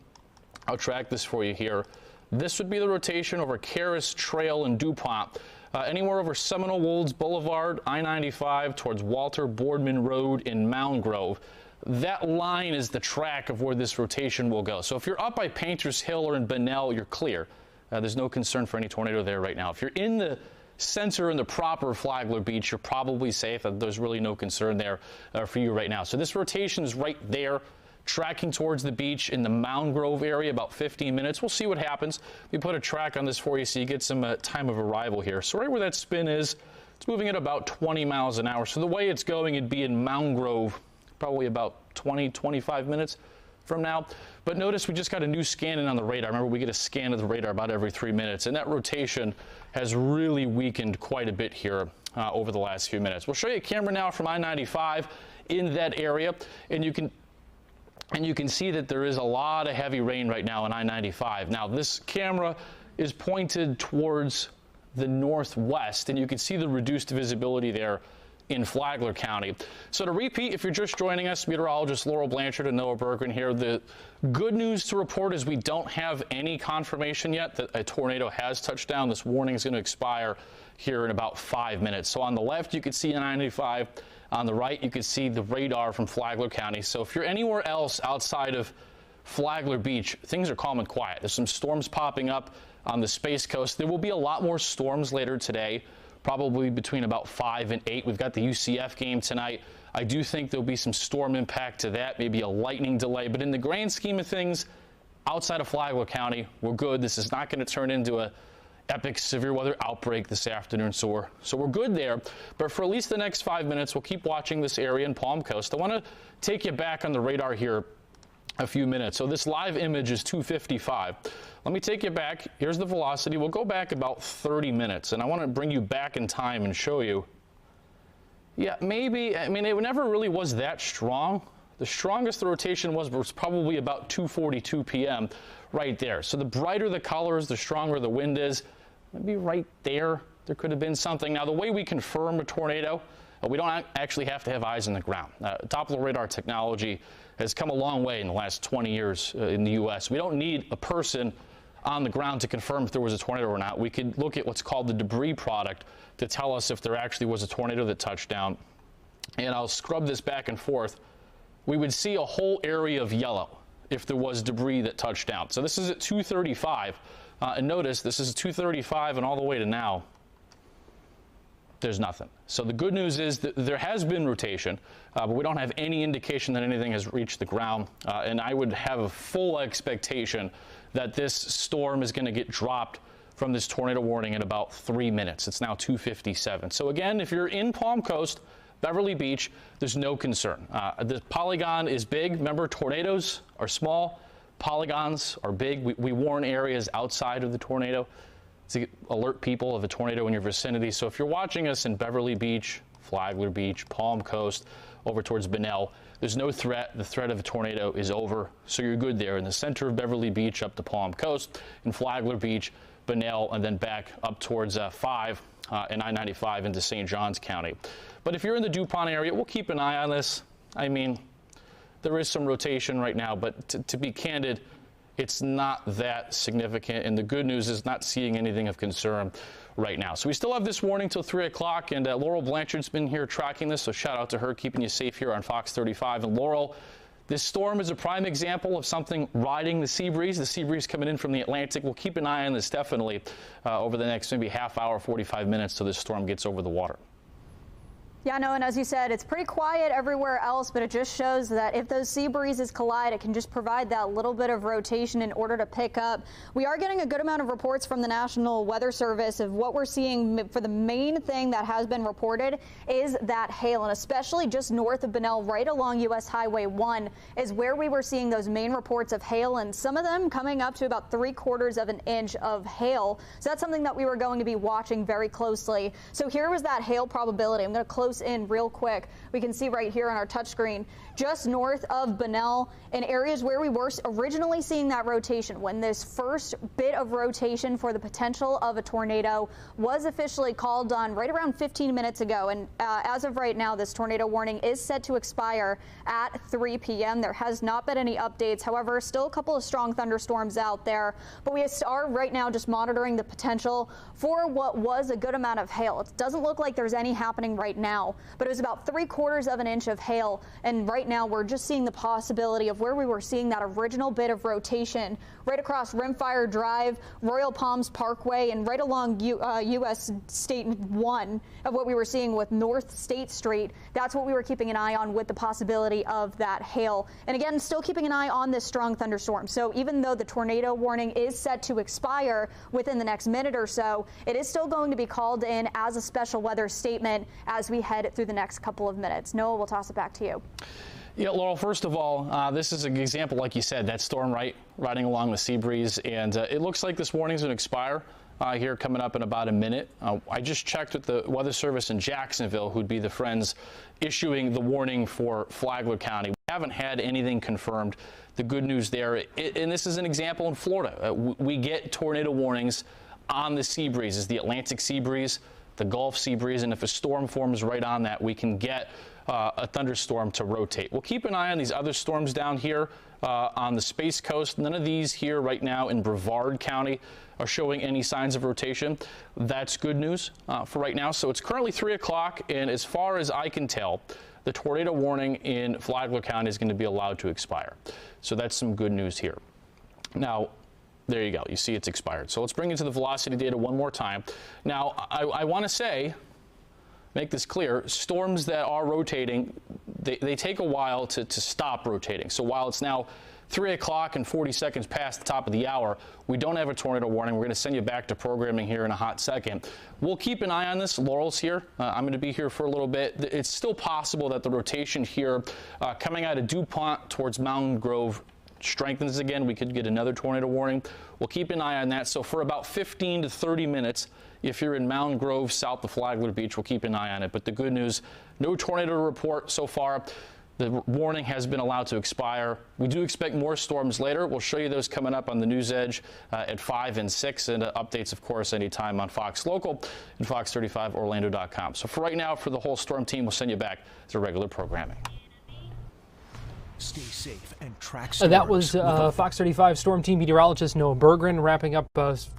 I'll track this for you here. This would be the rotation over Caris Trail and DuPont. Anywhere over Seminole Wolds Boulevard, I-95 towards Walter Boardman Road in Mound Grove. That line is the track of where this rotation will go. So if you're up by Painters Hill or in Bunnell, you're clear. There's no concern for any tornado there right now. If you're in the center in the proper Flagler Beach, you're probably safe. There's really no concern there for you right now. So this rotation is right there, tracking towards the beach in the Mound Grove area, about 15 minutes. We'll see what happens. We put a track on this for you so you get some time of arrival here. So right where that spin is, it's moving at about 20 miles an hour. So the way it's going, it'd be in Mound Grove, probably about 20, 25 minutes from now. But notice we just got a new scan in on the radar. Remember, we get a scan of the radar about every 3 minutes, and that rotation has really weakened quite a bit here over the last few minutes. We'll show you a camera now from I-95 in that area, and you can see that there is a lot of heavy rain right now on I-95. Now, this camera is pointed towards the northwest, and you can see the reduced visibility there in Flagler County. So to repeat, if you're just joining us, meteorologist Laurel Blanchard and Noah Berggren here. The good news to report is we don't have any confirmation yet that a tornado has touched down. This warning is going to expire here in about 5 minutes. So on the left, you can see 95. On the right, you can see the radar from Flagler County. So if you're anywhere else outside of Flagler Beach, things are calm and quiet. There's some storms popping up on the Space Coast. There will be a lot more storms later today, probably between about 5 and 8. We've got the UCF game tonight. I do think there'll be some storm impact to that, maybe a lightning delay. But in the grand scheme of things, outside of Flagler County, we're good. This is not going to turn into a epic severe weather outbreak this afternoon, so we're good there. But for at least the next 5 minutes, we'll keep watching this area in Palm Coast. I want to take you back on the radar here a few minutes. So this live image is 255. Let me take you back. Here's the velocity. We'll go back about 30 minutes, and I want to bring you back in time and show you. Yeah, maybe, I mean, it never really was that strong. The strongest the rotation was probably about 2:42 p.m. right there. So the brighter the colors, the stronger the wind is. Maybe right there could have been something. Now, the way we confirm a tornado, we don't actually have to have eyes on the ground. Doppler radar technology has come a long way in the last 20 years in the U.S. We don't need a person on the ground to confirm if there was a tornado or not. We could look at what's called the debris product to tell us if there actually was a tornado that touched down. And I'll scrub this back and forth. We would see a whole area of yellow if there was debris that touched down. So this is at 2:35, and notice this is 2:35 and all the way to now, there's nothing. So the good news is that there has been rotation, but we don't have any indication that anything has reached the ground, and I would have a full expectation that this storm is going to get dropped from this tornado warning in about 3 minutes. It's now 2:57. So again, if you're in Palm Coast, Beverly Beach, there's no concern. The polygon is big. Remember, tornadoes are small. Polygons are big. We warn areas outside of the tornado to alert people of a tornado in your vicinity. So if you're watching us in Beverly Beach, Flagler Beach, Palm Coast, over towards Bunnell, there's no threat. The threat of a tornado is over. So you're good there in the center of Beverly Beach up to Palm Coast, in Flagler Beach, Bunnell, and then back up towards 5 and I-95 into St. Johns County. But if you're in the DuPont area, we'll keep an eye on this. I mean, there is some rotation right now, but to be candid, it's not that significant. And the good news is not seeing anything of concern right now. So we still have this warning till 3 o'clock, and Laurel Blanchard's been here tracking this, so shout out to her, keeping you safe here on Fox 35. And Laurel, this storm is a prime example of something riding the sea breeze. The sea breeze coming in from the Atlantic. We'll keep an eye on this definitely over the next maybe half hour, 45 minutes till this storm gets over the water. Yeah, no, and as you said, it's pretty quiet everywhere else, but it just shows that if those sea breezes collide, it can just provide that little bit of rotation in order to pick up. We are getting a good amount of reports from the National Weather Service of what we're seeing. For the main thing that has been reported is that hail, and especially just north of Bunnell, right along U.S. Highway 1, is where we were seeing those main reports of hail, and some of them coming up to about 3/4 of an inch of hail. So that's something that we were going to be watching very closely. So here was that hail probability. I'm going to close in real quick. We can see right here on our touchscreen, just north of Bunnell, in areas where we were originally seeing that rotation, when this first bit of rotation for the potential of a tornado was officially called on right around 15 minutes ago. And as of right now, this tornado warning is set to expire at 3 p.m. There has not been any updates. However, still a couple of strong thunderstorms out there. But we are right now just monitoring the potential for what was a good amount of hail. It doesn't look like there's any happening right now, but it was about 3/4 of an inch of hail. And right now we're just seeing the possibility of where we were seeing that original bit of rotation right across Rimfire Drive, Royal Palms Parkway, and right along U.S. State 1 of what we were seeing with North State Street. That's what we were keeping an eye on with the possibility of that hail. And again, still keeping an eye on this strong thunderstorm. So even though the tornado warning is set to expire within the next minute or so, it is still going to be called in as a special weather statement as we head through the next couple of minutes. Noah, we'll toss it back to you. Yeah, Laurel, first of all, this is an example, like you said, that storm riding along the sea breeze, and it looks like this warning is going to expire here coming up in about a minute. I just checked with the Weather Service in Jacksonville, who'd be the friends issuing the warning for Flagler County. We haven't had anything confirmed. The good news there, and this is an example in Florida, we get tornado warnings on the sea breezes, the Atlantic sea breeze, the Gulf sea breeze, and if a storm forms right on that, we can get a thunderstorm to rotate. We'll keep an eye on these other storms down here on the Space Coast. None of these here right now in Brevard County are showing any signs of rotation. That's good news for right now. So it's currently 3 o'clock, and as far as I can tell, the tornado warning in Flagler County is going to be allowed to expire. So that's some good news here. Now, there you go. You see it's expired. So let's bring into the velocity data one more time. Now, I want to make this clear, storms that are rotating, they take a while to stop rotating. So while it's now 3 o'clock and 40 seconds past the top of the hour. We don't have a tornado warning. We're going to send you back to programming here in a hot second. We'll keep an eye on this. Laurel's here. I'm going to be here for a little bit. It's still possible that the rotation here coming out of DuPont towards Mountain Grove strengthens again. We could get another tornado warning. We'll keep an eye on that. So for about 15 to 30 minutes, if you're in Mountain Grove, south of Flagler Beach, we'll keep an eye on it. But the good news, no tornado report so far. The warning has been allowed to expire. We do expect more storms later. We'll show you those coming up on the News Edge at 5 and 6, and updates, of course, anytime on Fox Local and fox35orlando.com. So for right now, for the whole storm team, we'll send you back to regular programming. Stay safe and track That was Fox 35 Storm Team meteorologist Noah Berggren wrapping up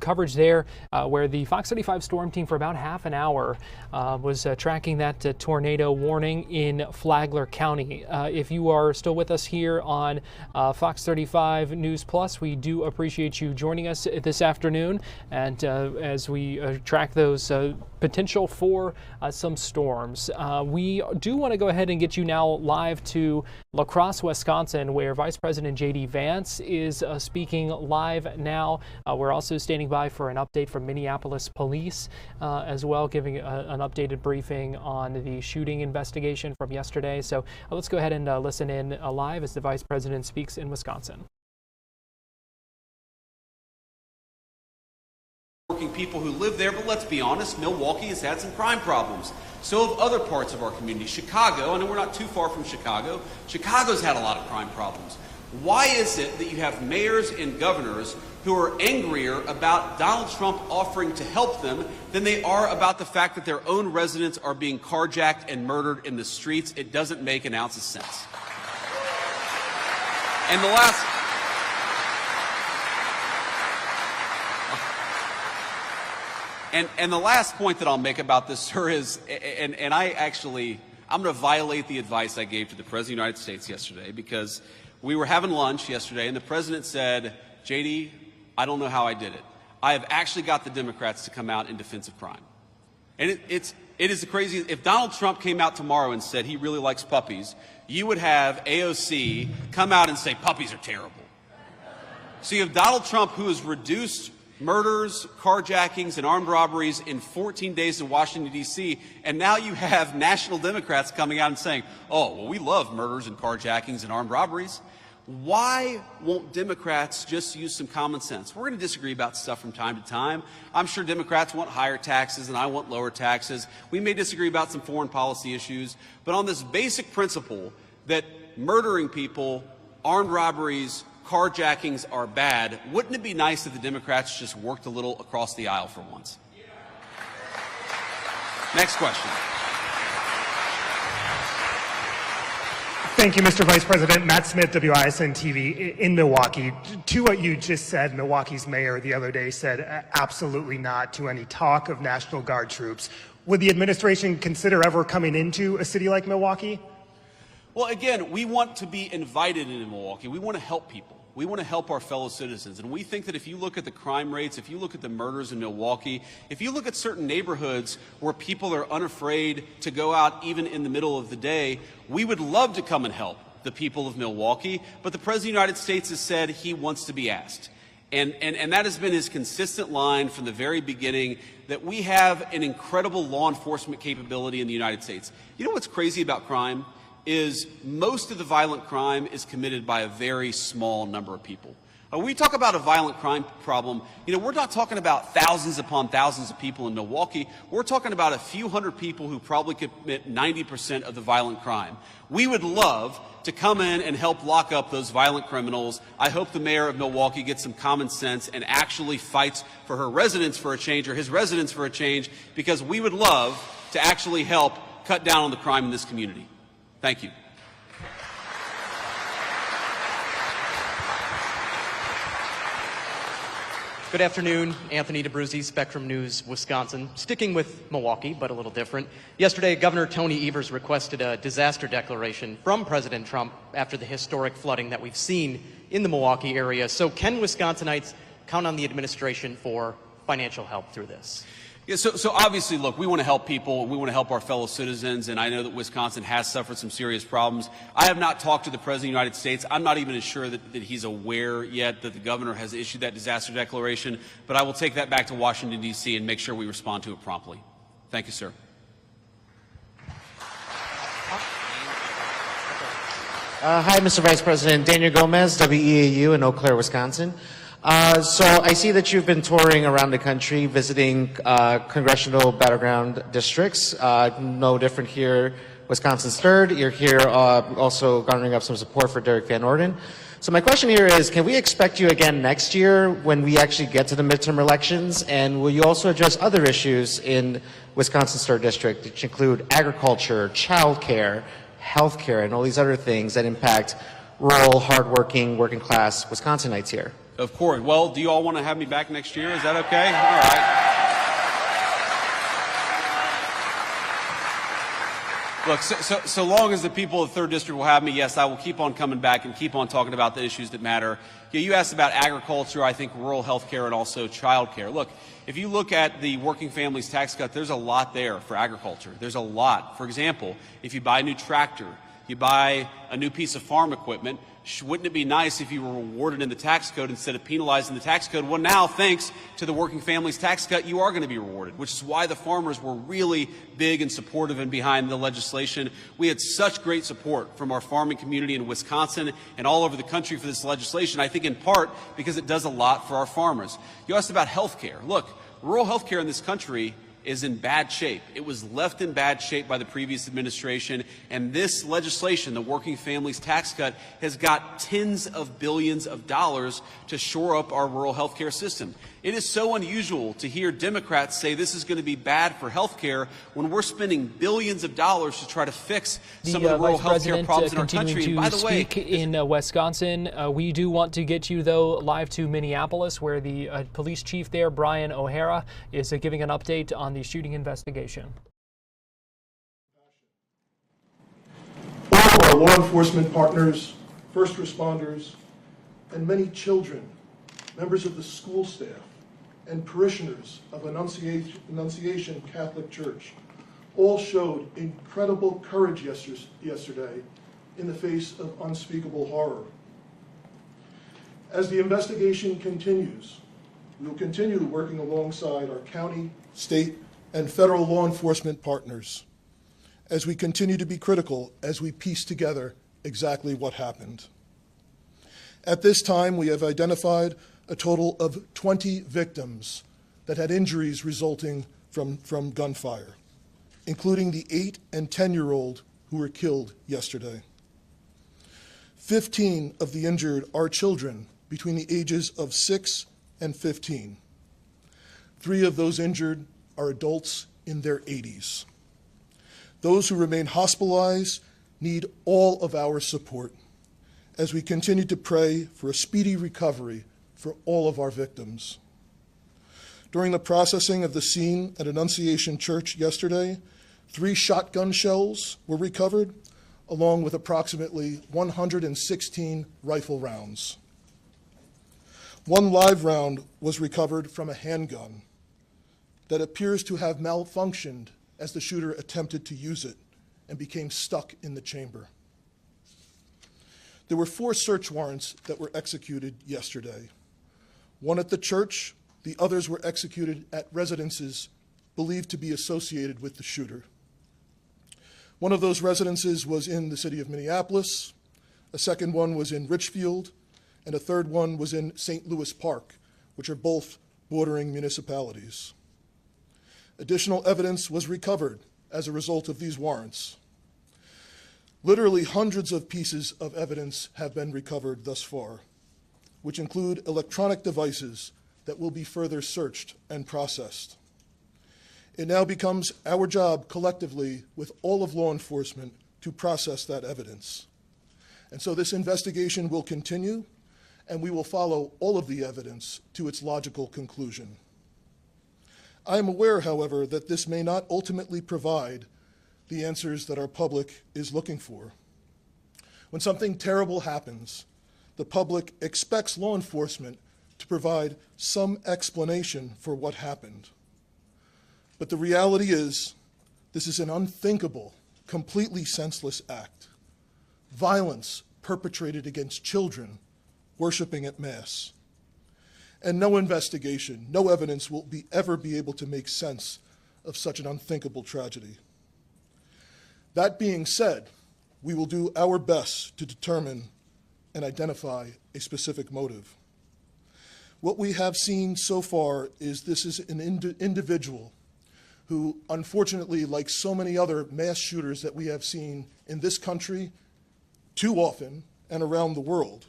coverage there, where the Fox 35 Storm Team for about half an hour was tracking that tornado warning in Flagler County. If you are still with us here on Fox 35 News Plus, we do appreciate you joining us this afternoon, and as we track those potential for some storms. We do want to go ahead and get you now live to La Crosse, Wisconsin, where Vice President J.D. Vance is speaking live now. We're also standing by for an update from Minneapolis police as well, giving an updated briefing on the shooting investigation from yesterday. So let's go ahead and listen in live as the Vice President speaks in Wisconsin. Working people who live there, but let's be honest, Milwaukee has had some crime problems. So have other parts of our community. Chicago, I know we're not too far from Chicago. Chicago's had a lot of crime problems. Why is it that you have mayors and governors who are angrier about Donald Trump offering to help them than they are about the fact that their own residents are being carjacked and murdered in the streets? It doesn't make an ounce of sense. And the last... And the last point that I'll make about this, sir, is, I'm going to violate the advice I gave to the President of the United States yesterday, because we were having lunch yesterday and the President said, JD, I don't know how I did it. I have actually got the Democrats to come out in defense of crime. And it is crazy. If Donald Trump came out tomorrow and said he really likes puppies, you would have AOC come out and say puppies are terrible. So you have Donald Trump, who has reduced murders, carjackings, and armed robberies in 14 days in Washington, D.C., and now you have national Democrats coming out and saying, oh, well, we love murders and carjackings and armed robberies. Why won't Democrats just use some common sense? We're going to disagree about stuff from time to time. I'm sure Democrats want higher taxes and I want lower taxes. We may disagree about some foreign policy issues, but on this basic principle that murdering people, armed robberies, carjackings are bad, wouldn't it be nice if the Democrats just worked a little across the aisle for once? Next question. Thank you, Mr. Vice President. Matt Smith, WISN TV in Milwaukee. To what you just said, Milwaukee's mayor the other day said absolutely not to any talk of National Guard troops. Would the administration consider ever coming into a city like Milwaukee? Well, again, we want to be invited into Milwaukee. We want to help people. We want to help our fellow citizens. And we think that if you look at the crime rates, if you look at the murders in Milwaukee, if you look at certain neighborhoods where people are unafraid to go out even in the middle of the day, we would love to come and help the people of Milwaukee. But the President of the United States has said he wants to be asked. And that has been his consistent line from the very beginning, that we have an incredible law enforcement capability in the United States. You know what's crazy about crime? Is most of the violent crime is committed by a very small number of people. When we talk about a violent crime problem, we're not talking about thousands upon thousands of people in Milwaukee. We're talking about a few hundred people who probably commit 90% of the violent crime. We would love to come in and help lock up those violent criminals. I hope the mayor of Milwaukee gets some common sense and actually fights for her residents for a change, or his residents for a change, because we would love to actually help cut down on the crime in this community. Thank you. Good afternoon, Anthony DeBruzzi, Spectrum News, Wisconsin. Sticking with Milwaukee, but a little different. Yesterday, Governor Tony Evers requested a disaster declaration from President Trump after the historic flooding that we've seen in the Milwaukee area. So can Wisconsinites count on the administration for financial help through this? Yeah, so obviously, look, we want to help people. We want to help our fellow citizens, and I know that Wisconsin has suffered some serious problems. I have not talked to the President of the United States. I'm not even sure that he's aware yet that the governor has issued that disaster declaration, but I will take that back to Washington, D.C. and make sure we respond to it promptly. Thank you, sir. Hi, Mr. Vice President. Daniel Gomez, WEAU in Eau Claire, Wisconsin. So I see that you've been touring around the country, visiting congressional battleground districts. No different here. Wisconsin's third. You're here also garnering up some support for Derek Van Orden. So my question here is, can we expect you again next year when we actually get to the midterm elections? And will you also address other issues in Wisconsin's third district, which include agriculture, childcare, healthcare, and all these other things that impact rural, hardworking, working class Wisconsinites here? Of course. Well, do you all want to have me back next year? Is that okay? All right. Look, so long as the people of the 3rd District will have me, yes, I will keep on coming back and keep on talking about the issues that matter. You asked about agriculture, I think rural health care, and also child care. Look, if you look at the working families tax cut, there's a lot there for agriculture. There's a lot. For example, if you buy a new tractor, you buy a new piece of farm equipment, wouldn't it be nice if you were rewarded in the tax code instead of penalized in the tax code? Well, now, thanks to the working families tax cut, you are going to be rewarded, which is why the farmers were really big and supportive and behind the legislation. We had such great support from our farming community in Wisconsin and all over the country for this legislation, I think in part because it does a lot for our farmers. You asked about health care. Look, rural health care in this country is in bad shape. It was left in bad shape by the previous administration, and this legislation, the Working Families Tax Cut, has got tens of billions of dollars to shore up our rural health care system. It is so unusual to hear Democrats say this is going to be bad for health care when we're spending billions of dollars to try to fix some of the rural health care problems in our country. And by the way, in Wisconsin, we do want to get you, though, live to Minneapolis, where the police chief there, Brian O'Hara, is giving an update on the shooting investigation. All of our law enforcement partners, first responders, and many children, members of the school staff, and parishioners of Annunciation Catholic Church all showed incredible courage yesterday in the face of unspeakable horror. As the investigation continues, we will continue working alongside our county, state, and federal law enforcement partners as we continue to be critical as we piece together exactly what happened. At this time, we have identified a total of 20 victims that had injuries resulting from gunfire, including the 8- and 10-year-old who were killed yesterday. 15 of the injured are children between the ages of 6 and 15. 3 of those injured are adults in their 80s. Those who remain hospitalized need all of our support as we continue to pray for a speedy recovery for all of our victims. During the processing of the scene at Annunciation Church yesterday, 3 shotgun shells were recovered, along with approximately 116 rifle rounds. 1 live round was recovered from a handgun that appears to have malfunctioned as the shooter attempted to use it and became stuck in the chamber. There were 4 search warrants that were executed yesterday. 1 at the church, the others were executed at residences believed to be associated with the shooter. One of those residences was in the city of Minneapolis, a second one was in Richfield, and a third one was in St. Louis Park, which are both bordering municipalities. Additional evidence was recovered as a result of these warrants. Literally hundreds of pieces of evidence have been recovered thus far, which include electronic devices that will be further searched and processed. It now becomes our job collectively with all of law enforcement to process that evidence. And so this investigation will continue, and we will follow all of the evidence to its logical conclusion. I am aware, however, that this may not ultimately provide the answers that our public is looking for. When something terrible happens, the public expects law enforcement to provide some explanation for what happened. But the reality is, this is an unthinkable, completely senseless act. Violence perpetrated against children worshiping at Mass. And no investigation, no evidence will ever be able to make sense of such an unthinkable tragedy. That being said, we will do our best to determine and identify a specific motive. What we have seen so far is this is an individual who, unfortunately, like so many other mass shooters that we have seen in this country too often and around the world,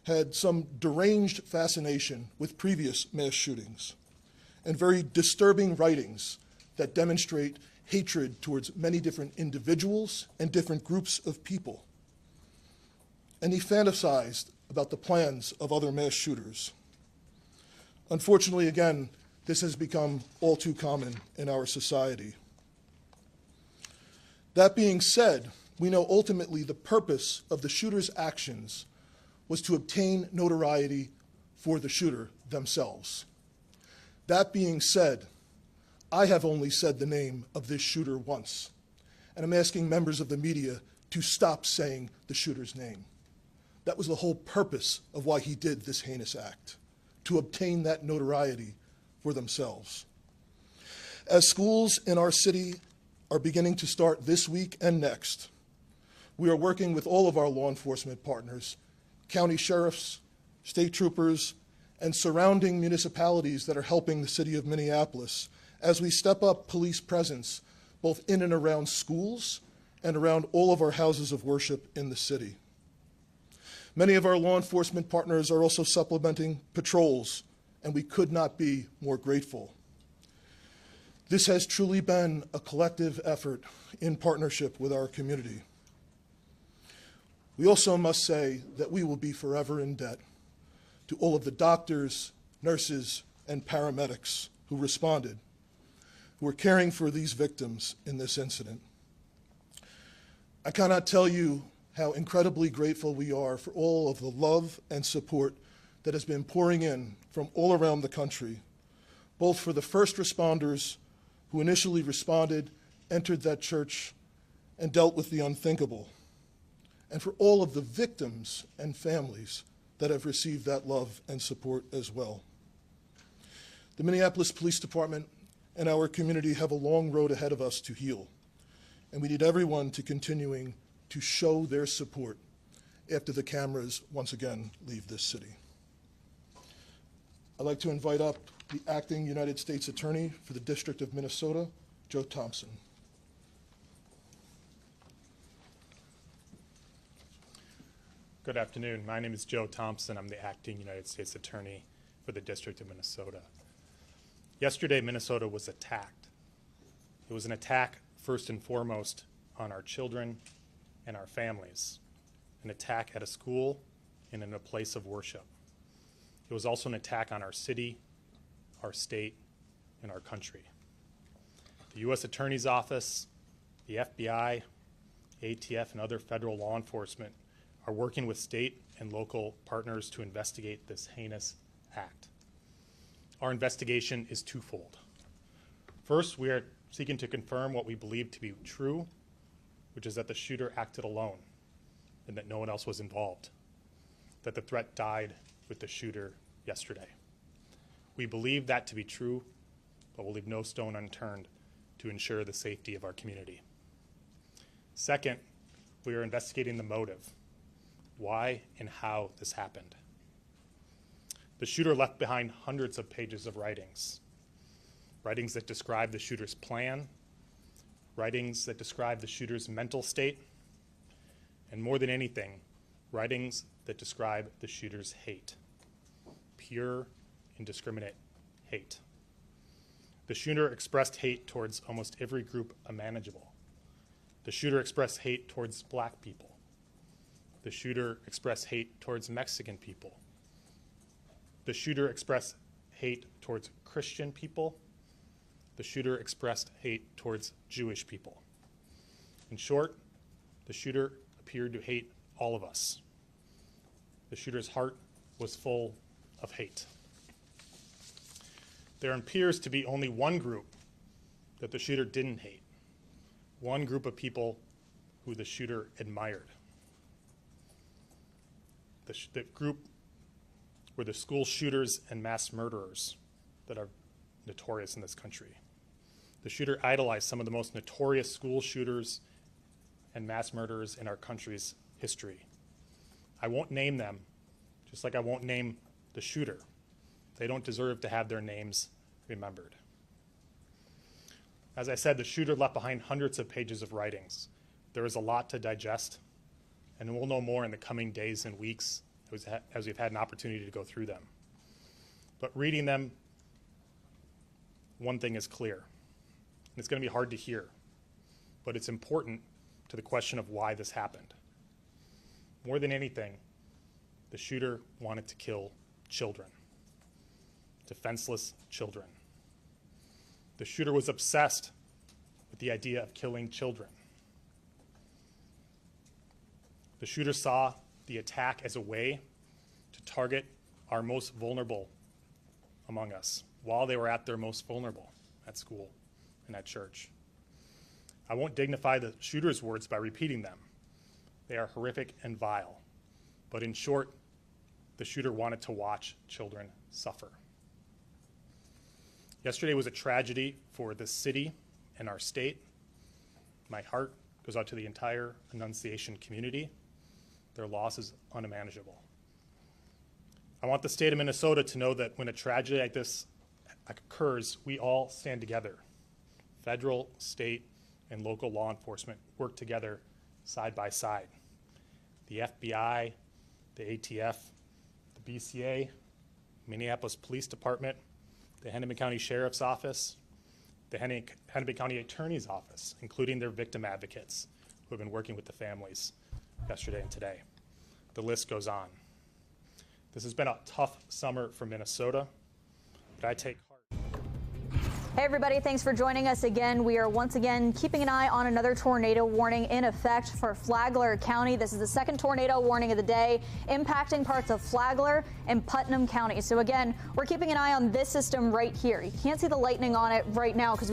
had some deranged fascination with previous mass shootings and very disturbing writings that demonstrate hatred towards many different individuals and different groups of people. And he fantasized about the plans of other mass shooters. Unfortunately, again, this has become all too common in our society. That being said, we know ultimately the purpose of the shooter's actions was to obtain notoriety for the shooter themselves. That being said, I have only said the name of this shooter once, and I'm asking members of the media to stop saying the shooter's name. That was the whole purpose of why he did this heinous act, to obtain that notoriety for themselves. As schools in our city are beginning to start this week and next, we are working with all of our law enforcement partners, county sheriffs, state troopers, and surrounding municipalities that are helping the city of Minneapolis as we step up police presence both in and around schools and around all of our houses of worship in the city. Many of our law enforcement partners are also supplementing patrols, and we could not be more grateful. This has truly been a collective effort in partnership with our community. We also must say that we will be forever in debt to all of the doctors, nurses, and paramedics who responded, who are caring for these victims in this incident. I cannot tell you how incredibly grateful we are for all of the love and support that has been pouring in from all around the country, both for the first responders who initially responded, entered that church, and dealt with the unthinkable, and for all of the victims and families that have received that love and support as well. The Minneapolis Police Department and our community have a long road ahead of us to heal, and we need everyone to continuing to show their support after the cameras once again leave this city. I'd like to invite up the Acting United States Attorney for the District of Minnesota, Joe Thompson. Good afternoon. My name is Joe Thompson. I'm the Acting United States Attorney for the District of Minnesota. Yesterday, Minnesota was attacked. It was an attack, first and foremost, on our children and our families, an attack at a school and in a place of worship. It was also an attack on our city, our state, and our country. The U.S. Attorney's Office, the FBI, ATF, and other federal law enforcement are working with state and local partners to investigate this heinous act. Our investigation is twofold. First, we are seeking to confirm what we believe to be true, which is that the shooter acted alone and that no one else was involved, that the threat died with the shooter yesterday. We believe that to be true, but we'll leave no stone unturned to ensure the safety of our community. Second, we are investigating the motive, why and how this happened. The shooter left behind hundreds of pages of writings that describe the shooter's plan, writings that describe the shooter's mental state, and more than anything, writings that describe the shooter's hate, pure, indiscriminate hate. The shooter expressed hate towards almost every group imaginable. The shooter expressed hate towards black people. The shooter expressed hate towards Mexican people. The shooter expressed hate towards Christian people. The shooter expressed hate towards Jewish people. In short, the shooter appeared to hate all of us. The shooter's heart was full of hate. There appears to be only one group that the shooter didn't hate. One group of people who the shooter admired. The group were the school shooters and mass murderers that are notorious in this country. The shooter idolized some of the most notorious school shooters and mass murderers in our country's history. I won't name them, just like I won't name the shooter. They don't deserve to have their names remembered. As I said, the shooter left behind hundreds of pages of writings. There is a lot to digest, and we'll know more in the coming days and weeks as we've had an opportunity to go through them. But reading them, one thing is clear, and it's going to be hard to hear, but it's important to the question of why this happened. More than anything, the shooter wanted to kill children, defenseless children. The shooter was obsessed with the idea of killing children. The shooter saw the attack as a way to target our most vulnerable among us while they were at their most vulnerable at school and at church. I won't dignify the shooter's words by repeating them. They are horrific and vile. But in short, the shooter wanted to watch children suffer. Yesterday was a tragedy for the city and our state. My heart goes out to the entire Annunciation community. Their loss is unimaginable. I want the state of Minnesota to know that when a tragedy like this occurs, we all stand together. Federal, state, and local law enforcement work together side by side. The FBI, the ATF, the BCA, Minneapolis Police Department, the Hennepin County Sheriff's Office, the Hennepin County Attorney's Office, including their victim advocates who have been working with the families yesterday and today. The list goes on. This has been a tough summer for Minnesota, but I take heart. Hey everybody, thanks for joining us again. We are once again keeping an eye on another tornado warning in effect for Flagler County. This is the second tornado warning of the day, impacting parts of Flagler and Putnam County. So again, we're keeping an eye on this system right here. You can't see the lightning on it right now because